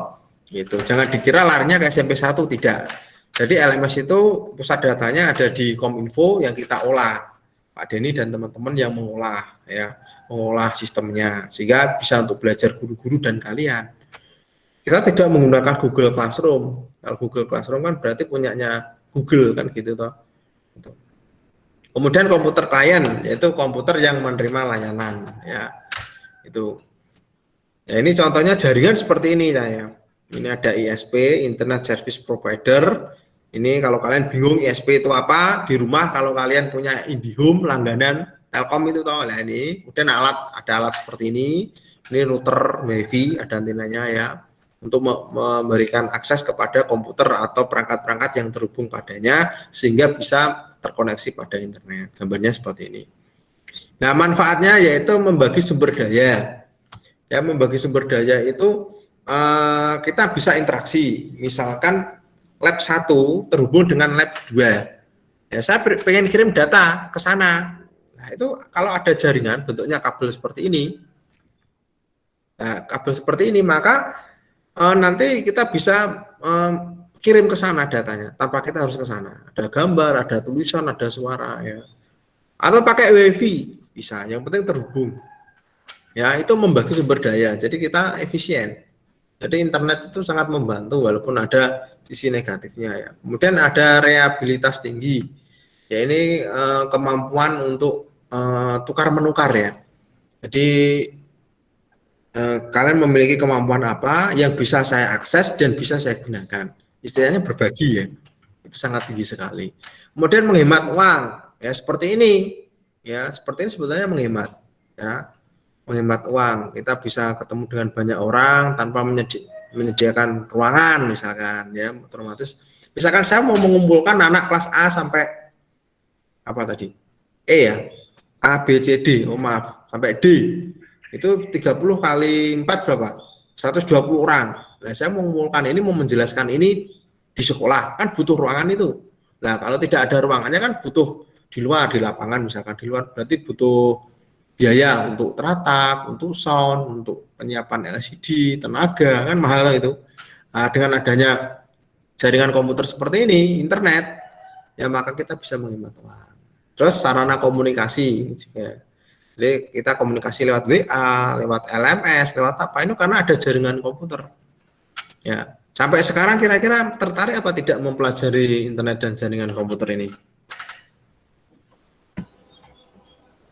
Gitu. Jangan dikira larinya ke SMP 1, tidak. Jadi LMS itu pusat datanya ada di Kominfo yang kita olah. Pak Denny dan teman-teman yang mengolah ya, mengolah sistemnya sehingga bisa untuk belajar guru-guru dan kalian. Kita tidak menggunakan Google Classroom. Kalau Google Classroom kan berarti punyanya Google kan gitu toh. Kemudian komputer klien yaitu komputer yang menerima layanan ya. Itu. Ya ini contohnya jaringan seperti ini ya. Ini ada ISP, Internet Service Provider. Ini kalau kalian bingung ISP itu apa, di rumah kalau kalian punya IndiHome langganan Telkom itu tahu lah ini. Kemudian ada alat seperti ini router WiFi, ada antenanya ya, untuk memberikan akses kepada komputer atau perangkat-perangkat yang terhubung padanya sehingga bisa terkoneksi pada internet. Gambarnya seperti ini. Nah, manfaatnya yaitu membagi sumber daya. Ya, membagi sumber daya itu kita bisa interaksi. Misalkan lab 1 terhubung dengan lab 2. Ya, saya pengen kirim data ke sana. Nah, itu kalau ada jaringan bentuknya kabel seperti ini. Nah, kabel seperti ini maka nanti kita bisa kirim ke sana datanya tanpa kita harus ke sana. Ada gambar, ada tulisan, ada suara ya. Atau pakai WiFi bisa, yang penting terhubung. Ya, itu membagi sumber daya. Jadi kita efisien. Jadi internet itu sangat membantu walaupun ada sisi negatifnya ya. Kemudian ada reliabilitas tinggi. Ya ini kemampuan untuk tukar menukar ya. Jadi kalian memiliki kemampuan apa yang bisa saya akses dan bisa saya gunakan. Istilahnya berbagi ya. Itu sangat tinggi sekali. Kemudian menghemat uang. Ya seperti ini. Ya, seperti ini sebetulnya menghemat ya. Menghemat uang, kita bisa ketemu dengan banyak orang tanpa menyediakan ruangan misalkan ya, otomatis misalkan saya mau mengumpulkan anak kelas A sampai apa tadi E ya, A B C D, oh maaf sampai D, itu 30 kali 4 berapa, 120 orang. Nah saya mau mengumpulkan ini, mau menjelaskan ini di sekolah kan butuh ruangan itu. Nah kalau tidak ada ruangannya kan butuh di luar, di lapangan misalkan di luar, berarti butuh biaya untuk teratap, untuk sound, untuk penyiapan LCD, tenaga, kan mahal itu. Nah, dengan adanya jaringan komputer seperti ini, internet, ya maka kita bisa menghemat uang. Terus sarana komunikasi juga. Jadi kita komunikasi lewat WA, lewat LMS, lewat apa, itu karena ada jaringan komputer. Ya, sampai sekarang kira-kira tertarik apa tidak mempelajari internet dan jaringan komputer ini?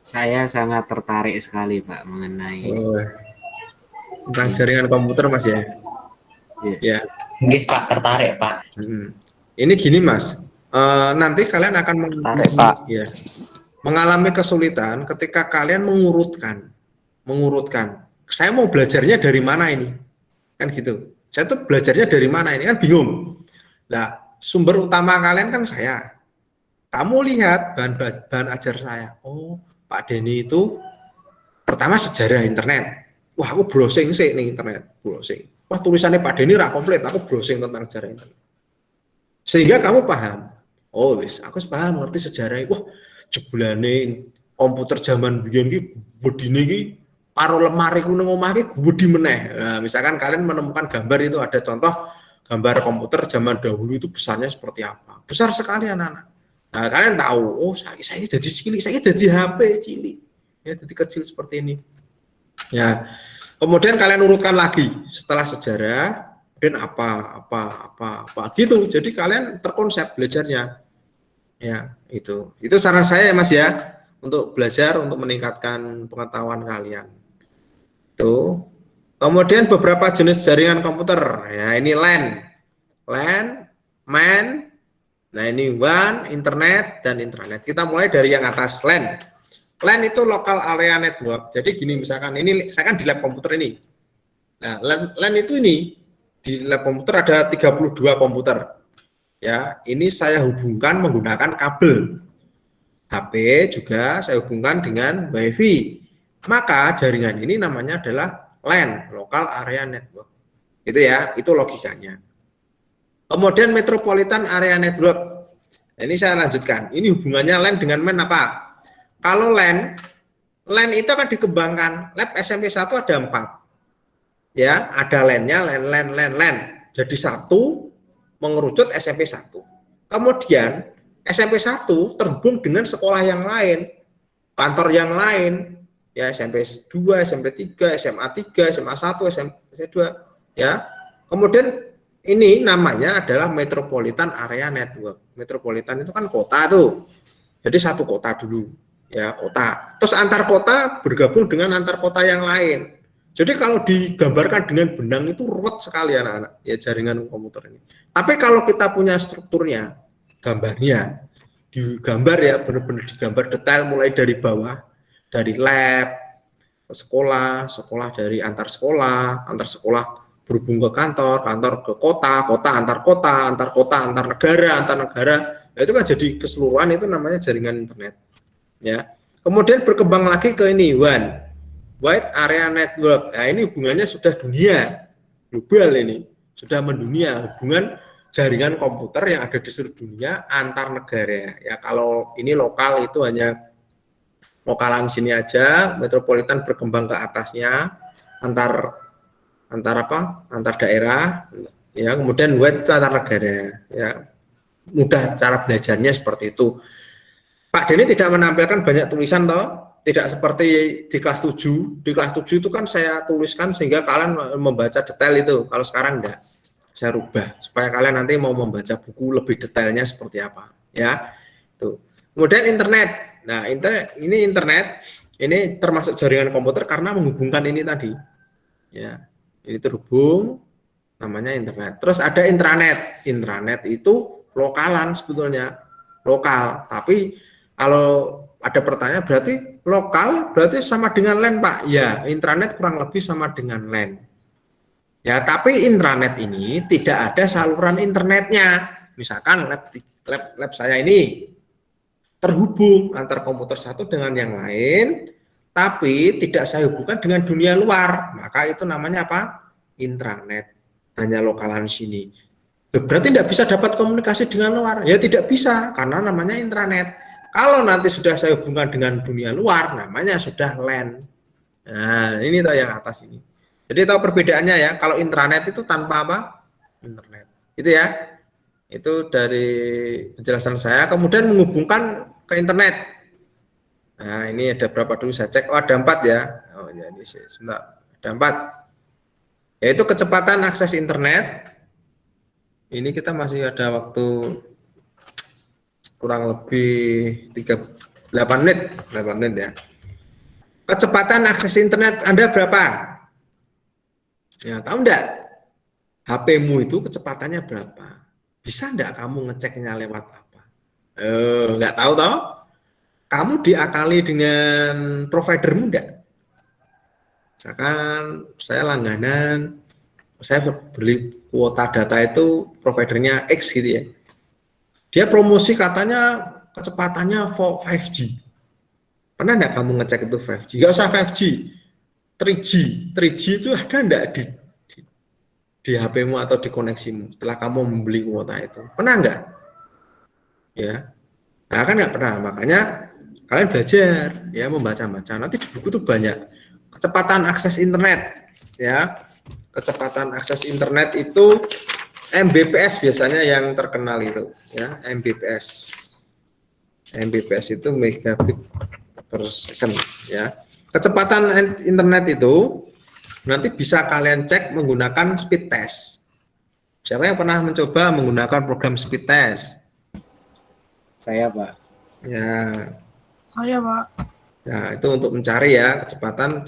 Saya sangat tertarik sekali Pak mengenai tentang jaringan komputer Mas ya. Ya. Nggih Pak, tertarik Pak. Ini gini Mas, nanti kalian akan mengalami kesulitan ketika kalian mengurutkan. Saya mau belajarnya dari mana ini? Kan gitu. Saya tuh belajarnya dari mana ini? Kan bingung. Nah, sumber utama kalian kan saya. Kamu lihat bahan ajar saya. Oh, Pak Denny itu pertama sejarah internet. Wah, aku browsing sih nih internet, browsing. wah tulisannya Pak Denny ra komplit, aku browsing tentang sejarah internet. Sehingga kamu paham. Oh wis, aku paham ngerti sejarah. Wah, jebulane komputer zaman biyen iki gedine iki karo lemari ku nang omah iki gedhi meneh. Nah, misalkan kalian menemukan gambar itu ada contoh gambar komputer zaman dahulu itu besarnya seperti apa. Besar sekali anak-anak. Nah, kalian tahu, oh saya jadi cilik, saya jadi HP cilik. Ya, jadi kecil seperti ini. Ya. Kemudian kalian urutkan lagi setelah sejarah, kemudian apa gitu. Jadi kalian terkonsep belajarnya. Ya, itu. Itu saran saya ya Mas ya, untuk belajar untuk meningkatkan pengetahuan kalian. Tuh. Kemudian beberapa jenis jaringan komputer. Ya, ini LAN, MAN. Nah, ini WAN, internet dan intranet. Kita mulai dari yang atas, LAN. LAN itu local area network. Jadi gini, misalkan ini saya kan di lab komputer ini. Nah, LAN itu ini di lab komputer ada 32 komputer. Ya, ini saya hubungkan menggunakan kabel. HP juga saya hubungkan dengan WiFi. Maka jaringan ini namanya adalah LAN, local area network. Itu ya, itu logikanya. Kemudian metropolitan area network. Nah, ini saya lanjutkan. Ini hubungannya LAN dengan MAN apa? Kalau LAN itu akan dikembangkan. Lab SMP 1 ada 4. Ya, ada LAN-nya, LAN. Jadi 1 mengerucut SMP 1. Kemudian SMP 1 terhubung dengan sekolah yang lain, kantor yang lain, ya SMP 2, SMP 3, SMA 3, SMA 1, SMP 2, ya. Kemudian ini namanya adalah metropolitan area network. Metropolitan itu kan kota tuh. Jadi satu kota dulu, ya kota. Terus antar kota bergabung dengan antar kota yang lain. Jadi kalau digambarkan dengan benang itu ruwet sekali anak-anak, ya jaringan komputer ini. Tapi kalau kita punya strukturnya, gambarnya, digambar ya benar-benar digambar detail mulai dari bawah, dari lab ke sekolah, sekolah dari antar sekolah berhubung ke kantor ke kota, antar negara, nah, itu kan jadi keseluruhan, itu namanya jaringan internet. Ya. Kemudian berkembang lagi ke ini WAN, Wide Area Network. Nah, ini hubungannya sudah dunia, global ini, sudah mendunia, hubungan jaringan komputer yang ada di seluruh dunia antar negara. Ya, kalau ini lokal itu hanya lokalan sini aja, metropolitan berkembang ke atasnya, antar daerah, ya. Kemudian wide itu antar negara, ya. Mudah cara belajarnya seperti itu. Pak Denny tidak menampilkan banyak tulisan toh, tidak seperti di kelas 7. Di kelas 7 itu kan saya tuliskan sehingga kalian membaca detail itu. Kalau sekarang enggak, saya rubah supaya kalian nanti mau membaca buku lebih detailnya seperti apa, ya. Tuh. Kemudian internet. Nah, internet ini termasuk jaringan komputer karena menghubungkan ini tadi. Ya. Ini terhubung, namanya internet. Terus ada intranet. Intranet itu lokalan sebetulnya, lokal. Tapi kalau ada pertanyaan berarti lokal berarti sama dengan LAN, Pak. Ya, intranet kurang lebih sama dengan LAN. Ya, tapi intranet ini tidak ada saluran internetnya. Misalkan lab saya ini terhubung antar komputer satu dengan yang lain, tapi tidak saya hubungkan dengan dunia luar, maka itu namanya apa? Intranet, hanya lokalan sini. Berarti tidak bisa dapat komunikasi dengan luar? Ya tidak bisa, karena namanya intranet. Kalau nanti sudah saya hubungkan dengan dunia luar, namanya sudah LAN. Nah, ini tahu yang atas ini. Jadi tahu perbedaannya ya, kalau intranet itu tanpa apa? Internet. Itu ya, itu dari penjelasan saya. Kemudian menghubungkan ke internet. Nah, ini ada berapa dulu saya cek. Oh, ada 4 ya. Oh, ya ini sebentar. Ada 4. Yaitu kecepatan akses internet. Ini kita masih ada waktu kurang lebih 8 menit ya. Kecepatan akses internet Anda berapa? Ya, tahu enggak? HP-mu itu kecepatannya berapa? Bisa enggak kamu ngeceknya lewat apa? Enggak tahu toh? Kamu diakali dengan providermu enggak? Misalkan saya langganan, saya beli kuota data itu providernya X gitu ya. Dia promosi katanya kecepatannya 5G. Pernah enggak kamu ngecek itu 5G? Enggak usah 5G. 3G itu ada enggak di HP-mu atau di koneksimu setelah kamu membeli kuota itu. Pernah nggak? Ya, nah kan nggak pernah. Makanya kalian belajar ya membaca-baca. Nanti di buku tuh banyak kecepatan akses internet. Ya, kecepatan akses internet itu Mbps biasanya yang terkenal itu. Ya, Mbps. Mbps itu megabit per second. Ya, kecepatan internet itu nanti bisa kalian cek menggunakan speed test. Siapa yang pernah mencoba menggunakan program speed test? Saya, Pak. Ya, Saya, Pak. ya itu untuk mencari ya kecepatan.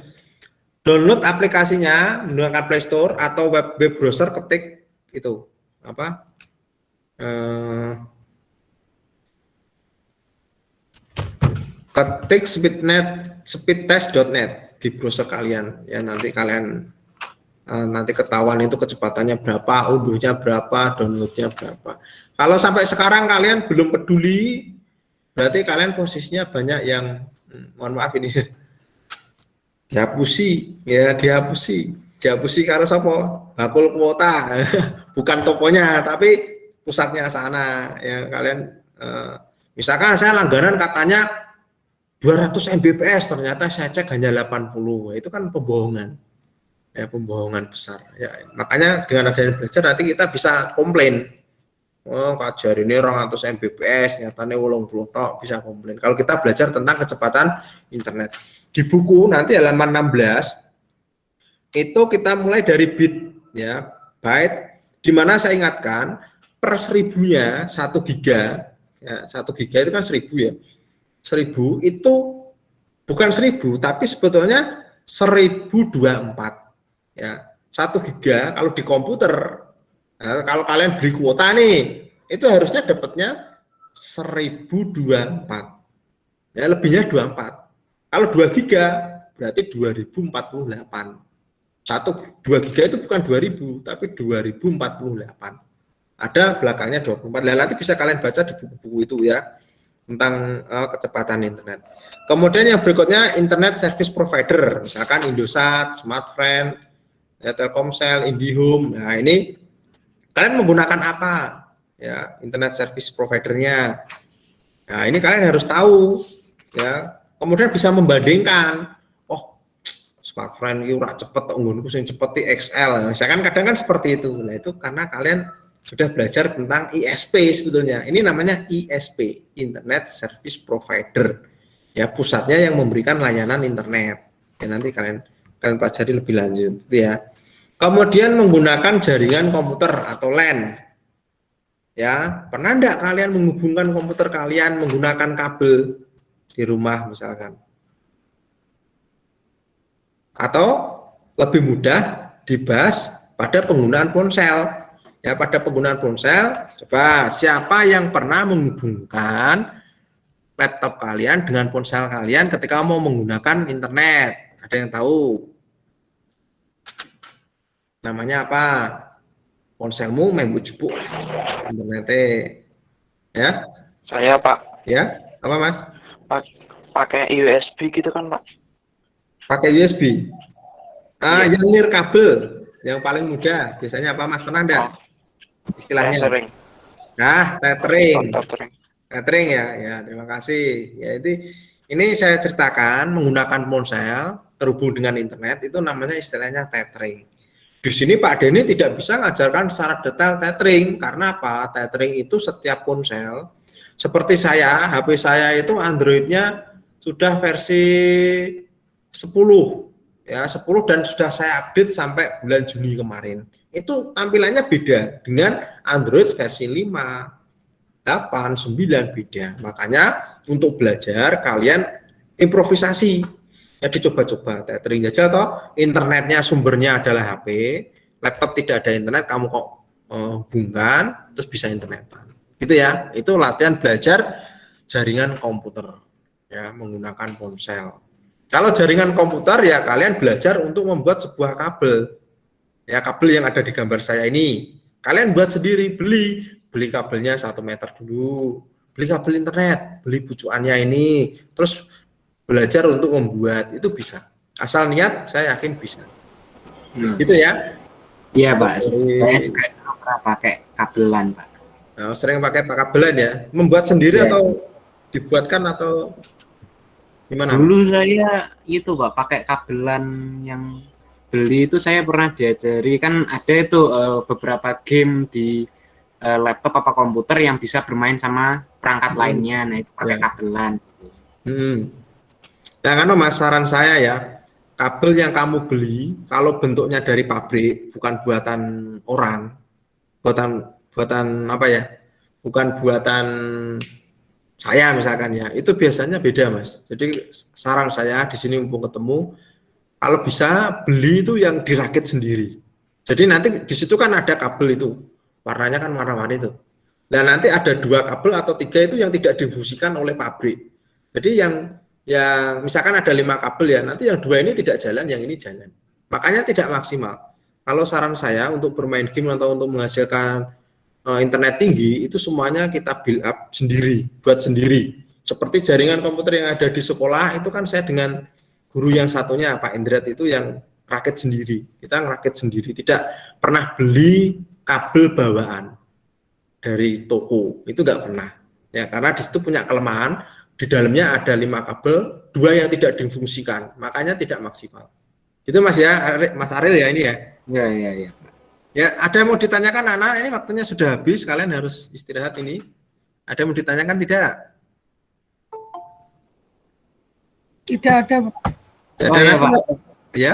Download aplikasinya menggunakan Play Store atau web browser, ketik itu apa? Ketik speedtest.net di browser kalian ya, nanti kalian nanti ketahuan itu kecepatannya berapa, unduhnya berapa, downloadnya berapa. Kalau sampai sekarang kalian belum peduli, berarti kalian posisinya banyak yang mohon maaf ini dihapusi karena siapa? Bakul kuota bukan tokonya tapi pusatnya sana ya. Kalian misalkan saya langganan katanya 200 Mbps, ternyata saya cek hanya 80. Itu kan pembohongan. Ya, pembohongan besar. Ya, makanya dengan adanya belajar nanti kita bisa komplain. Oh, kajar ini 200 Mbps, nyatanya 80 tok, bisa komplain. Kalau kita belajar tentang kecepatan internet. Di buku nanti halaman 16 itu kita mulai dari bit ya, byte, di mana saya ingatkan per 1000-nya 1 giga, ya, 1 giga itu kan 1000 ya. 1000 itu bukan 1000 tapi sebetulnya 1024 ya. 1 giga kalau di komputer, nah, kalau kalian beli kuota nih itu harusnya dapatnya 1024 ya, lebihnya 24. Kalau 2 giga berarti 2048. 2 giga itu bukan 2000 tapi 2048, ada belakangnya 24. Nanti bisa kalian baca di buku-buku itu ya tentang kecepatan internet. Kemudian yang berikutnya internet service provider, misalkan Indosat, Smartfren, ya, Telkomsel, IndiHome. Nah ini kalian menggunakan apa? Ya, internet service providernya. Nah ini kalian harus tahu. Ya, kemudian bisa membandingkan. Oh, Smartfren ini ora cepet, nggonku sing cepet di XL. Misalkan kadang kan seperti itu. Nah itu karena kalian sudah belajar tentang ISP sebetulnya. Ini namanya ISP, Internet Service Provider. Ya, pusatnya yang memberikan layanan internet. Ya, nanti kalian pelajari lebih lanjut gitu ya. Kemudian menggunakan jaringan komputer atau LAN. Ya, pernah enggak kalian menghubungkan komputer kalian menggunakan kabel di rumah misalkan? Atau lebih mudah dibahas pada penggunaan ponsel. Ya, pada penggunaan ponsel, coba siapa yang pernah menghubungkan laptop kalian dengan ponsel kalian ketika mau menggunakan internet? Ada yang tahu? Namanya apa? Ponselmu membu jebuk internetnya. Ya? Saya, Pak. Ya, apa Mas? Pakai USB gitu kan, Pak? Pakai USB. Yang nirkabel, yang paling mudah biasanya apa Mas? Pernah enggak? Istilahnya. Tethering. Nah, tethering. Tethering. Tethering ya, terima kasih. Ya, ini saya ceritakan menggunakan ponsel terhubung dengan internet itu namanya istilahnya tethering. Di sini Pak Denny tidak bisa mengajarkan secara detail tethering karena apa? Tethering itu setiap ponsel. Seperti saya, HP saya itu Android-nya sudah versi 10 ya, 10 dan sudah saya update sampai bulan Juni kemarin. Itu tampilannya beda dengan Android versi 5, 8, 9 beda. Makanya untuk belajar kalian improvisasi. Ya dicoba-coba tethering aja toh, internetnya sumbernya adalah HP, laptop tidak ada internet, kamu kok hubungkan terus bisa internetan. Gitu ya. Itu latihan belajar jaringan komputer ya menggunakan ponsel. Kalau jaringan komputer ya kalian belajar untuk membuat sebuah kabel. Ya, kabel yang ada di gambar saya ini. Kalian buat sendiri, beli kabelnya 1 meter dulu. Beli kabel internet, beli pucukannya ini. Terus belajar untuk membuat, itu bisa. Asal niat, saya yakin bisa. Gitu ya. Iya Pak, Oke. saya juga pernah pakai kabelan Pak. Nah, sering pakai kabelan ya. Membuat sendiri Iya. atau dibuatkan atau gimana? Dulu saya itu Pak, pakai kabelan yang beli itu saya pernah diajari, kan ada itu beberapa game di laptop apa komputer yang bisa bermain sama perangkat lainnya, nah itu pakai Ya. kabelan. Nah, kan Mas, saran saya ya, kabel yang kamu beli kalau bentuknya dari pabrik, bukan buatan orang, buatan apa ya? Bukan buatan saya misalkan ya, itu biasanya beda Mas. Jadi saran saya di sini mumpung ketemu, kalau bisa beli itu yang dirakit sendiri. Jadi nanti di situ kan ada kabel itu, warnanya kan warna-warni itu. Nah nanti ada 2 kabel atau 3 itu yang tidak difungsikan oleh pabrik. Jadi yang misalkan ada 5 kabel ya, nanti yang 2 ini tidak jalan, yang ini jalan. Makanya tidak maksimal. Kalau saran saya untuk bermain game atau untuk menghasilkan internet tinggi, itu semuanya kita build up sendiri, buat sendiri. Seperti jaringan komputer yang ada di sekolah, itu kan saya dengan guru yang satunya, Pak Indrat, itu yang rakit sendiri. Kita ngerakit sendiri, tidak pernah beli kabel bawaan dari toko, itu nggak pernah. Ya, karena di situ punya kelemahan, di dalamnya ada 5 kabel, 2 yang tidak difungsikan, makanya tidak maksimal. Itu Mas ya, Mas Ariel ya ini ya. Iya. Ya, ada yang mau ditanyakan anak? Ini waktunya sudah habis, kalian harus istirahat ini. Ada yang mau ditanyakan tidak? Tidak ada Pak. Ada ya, Pak. Ya.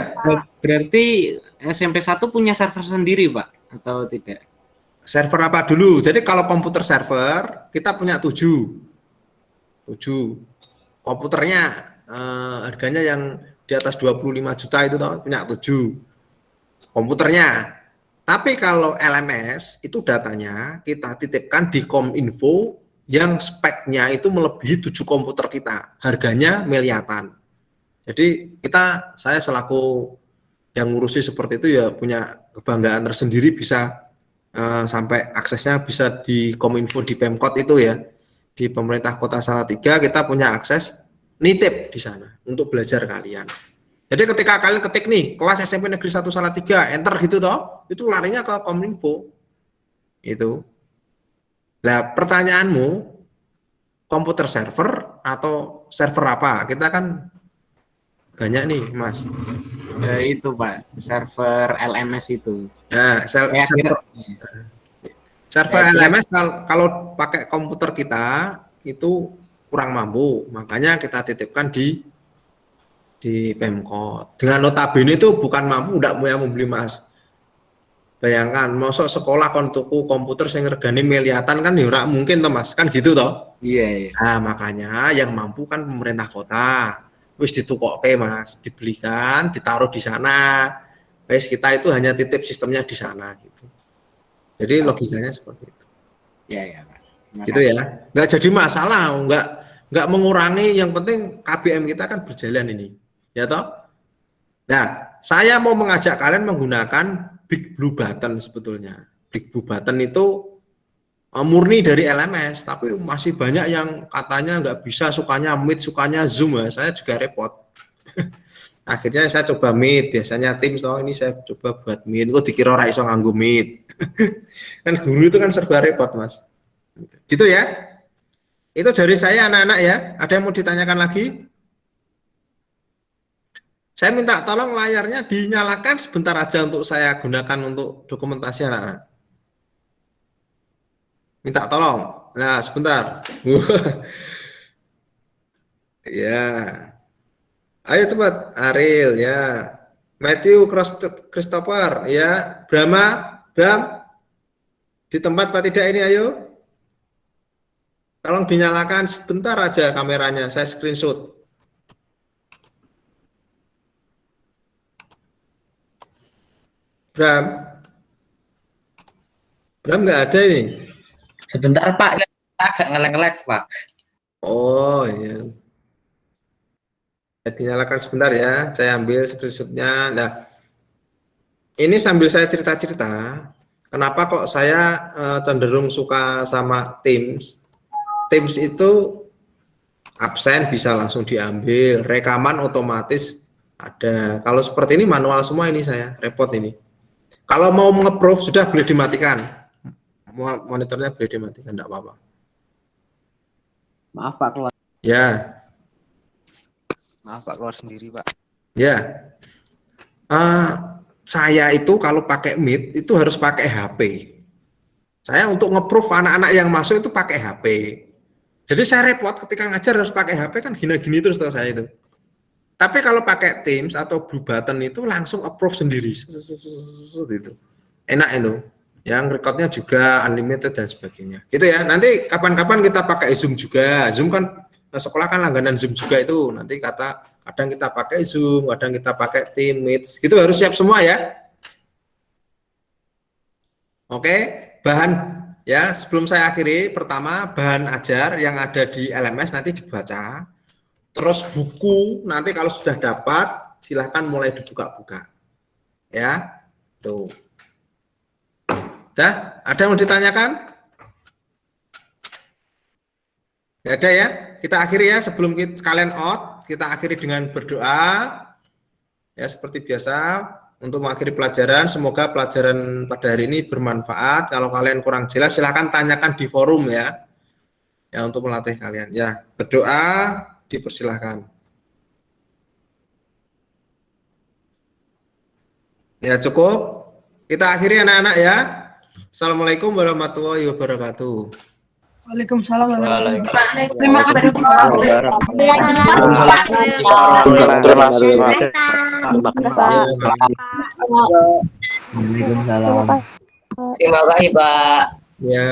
Berarti SMP 1 punya server sendiri Pak atau tidak? Server apa dulu? Jadi kalau komputer server, kita punya 7. Komputernya harganya yang di atas 25 juta itu punya 7. Komputernya. Tapi kalau LMS itu datanya kita titipkan di Kominfo yang speknya itu melebihi 7 komputer kita. Harganya miliaran. Jadi saya selaku yang ngurusi seperti itu ya punya kebanggaan tersendiri bisa sampai aksesnya bisa di Kominfo, di Pemkot itu ya, di pemerintah kota Salatiga kita punya akses nitip di sana untuk belajar kalian. Jadi ketika kalian ketik nih kelas SMP Negeri 1 Salatiga, enter gitu toh, itu larinya ke Kominfo. Itu. Nah, pertanyaanmu komputer server atau server apa? Kita kan banyak nih, Mas. Ya, itu Pak, server LMS itu. Nah, server LMS kalau pakai komputer kita itu kurang mampu, makanya kita titipkan di Pemkot. Dengan notabene itu bukan mampu, tidak punya membeli Mas. Bayangkan, masuk sekolah kon tuku komputer sing regane miliatan kan ya ora mungkin toh Mas, kan gitu toh? Iya. Nah, makanya yang mampu kan pemerintah kota. Wis ditukoke Mas, dibelikan, ditaruh di sana. Wis kita itu hanya titip sistemnya di sana gitu. Jadi logikanya seperti itu. Iya, Pak. Gitu ya. Nggak jadi masalah, nggak mengurangi, yang penting KBM kita kan berjalan ini. Ya toh? Nah, saya mau mengajak kalian menggunakan Big Blue Button sebetulnya. Big Blue Button itu murni dari LMS, tapi masih banyak yang katanya nggak bisa, sukanya Meet, sukanya Zoom ya. Saya juga repot. Akhirnya saya coba Meet, biasanya Teams toh, ini saya coba buat Meet. Kok dikira ora iso nganggo Meet. Kan guru itu kan serba repot, Mas. Gitu ya. Itu dari saya anak-anak ya. Ada yang mau ditanyakan lagi? Saya minta tolong layarnya dinyalakan sebentar aja untuk saya gunakan untuk dokumentasi anak-anak. Minta tolong. Nah, sebentar. Ya. Ayo cepat. Ariel ya. Matthew Christopher ya. Bram. Di tempat Pak tidak ini ayo. Tolong dinyalakan sebentar aja kameranya. Saya screenshot. Bram nggak ada ini. Sebentar Pak, agak ngelek-ngelek Pak. Oh iya. Dinyalakan sebentar ya. Saya ambil screenshotnya. Nah, ini sambil saya cerita-cerita. Kenapa kok saya cenderung suka sama Teams? Teams itu absen bisa langsung diambil, rekaman otomatis ada. Kalau seperti ini manual semua, ini saya repot ini. Kalau mau nge-proof sudah boleh dimatikan. Monitornya boleh dimatikan, enggak apa-apa. Maaf Pak, keluar. Ya. Maaf Pak, keluar sendiri Pak. Ya. Saya itu kalau pakai Meet itu harus pakai HP. Saya untuk nge-proof anak-anak yang masuk itu pakai HP. Jadi saya repot ketika ngajar harus pakai HP kan gini-gini terus tahu saya itu. Tapi kalau pakai Teams atau Blue Button itu langsung approve sendiri. Gitu. Enak itu. Yang recordnya juga unlimited dan sebagainya. Gitu ya. Nanti kapan-kapan kita pakai Zoom juga. Zoom kan sekolah kan langganan Zoom juga itu. Nanti kadang kita pakai Zoom, kadang kita pakai Teams. Itu harus siap semua ya. Oke, bahan ya sebelum saya akhiri, pertama bahan ajar yang ada di LMS nanti dibaca. Terus buku nanti kalau sudah dapat silahkan mulai dibuka-buka. Ya. Tuh. Dah, ada yang mau ditanyakan? Nggak ada ya? Kita akhiri ya sebelum kalian out, kita akhiri dengan berdoa. Ya seperti biasa, untuk mengakhiri pelajaran, semoga pelajaran pada hari ini bermanfaat. Kalau kalian kurang jelas silahkan tanyakan di forum ya. Ya untuk melatih kalian. Ya, berdoa dipersilahkan. Ya cukup. Kita akhiri anak-anak ya. Assalamualaikum warahmatullahi wabarakatuh. Waalaikumsalam warahmatullahi wabarakatuh. Terima kasih. Terima kasih, Pak. Waalaikumsalam. Terima kasih Pak. Ya.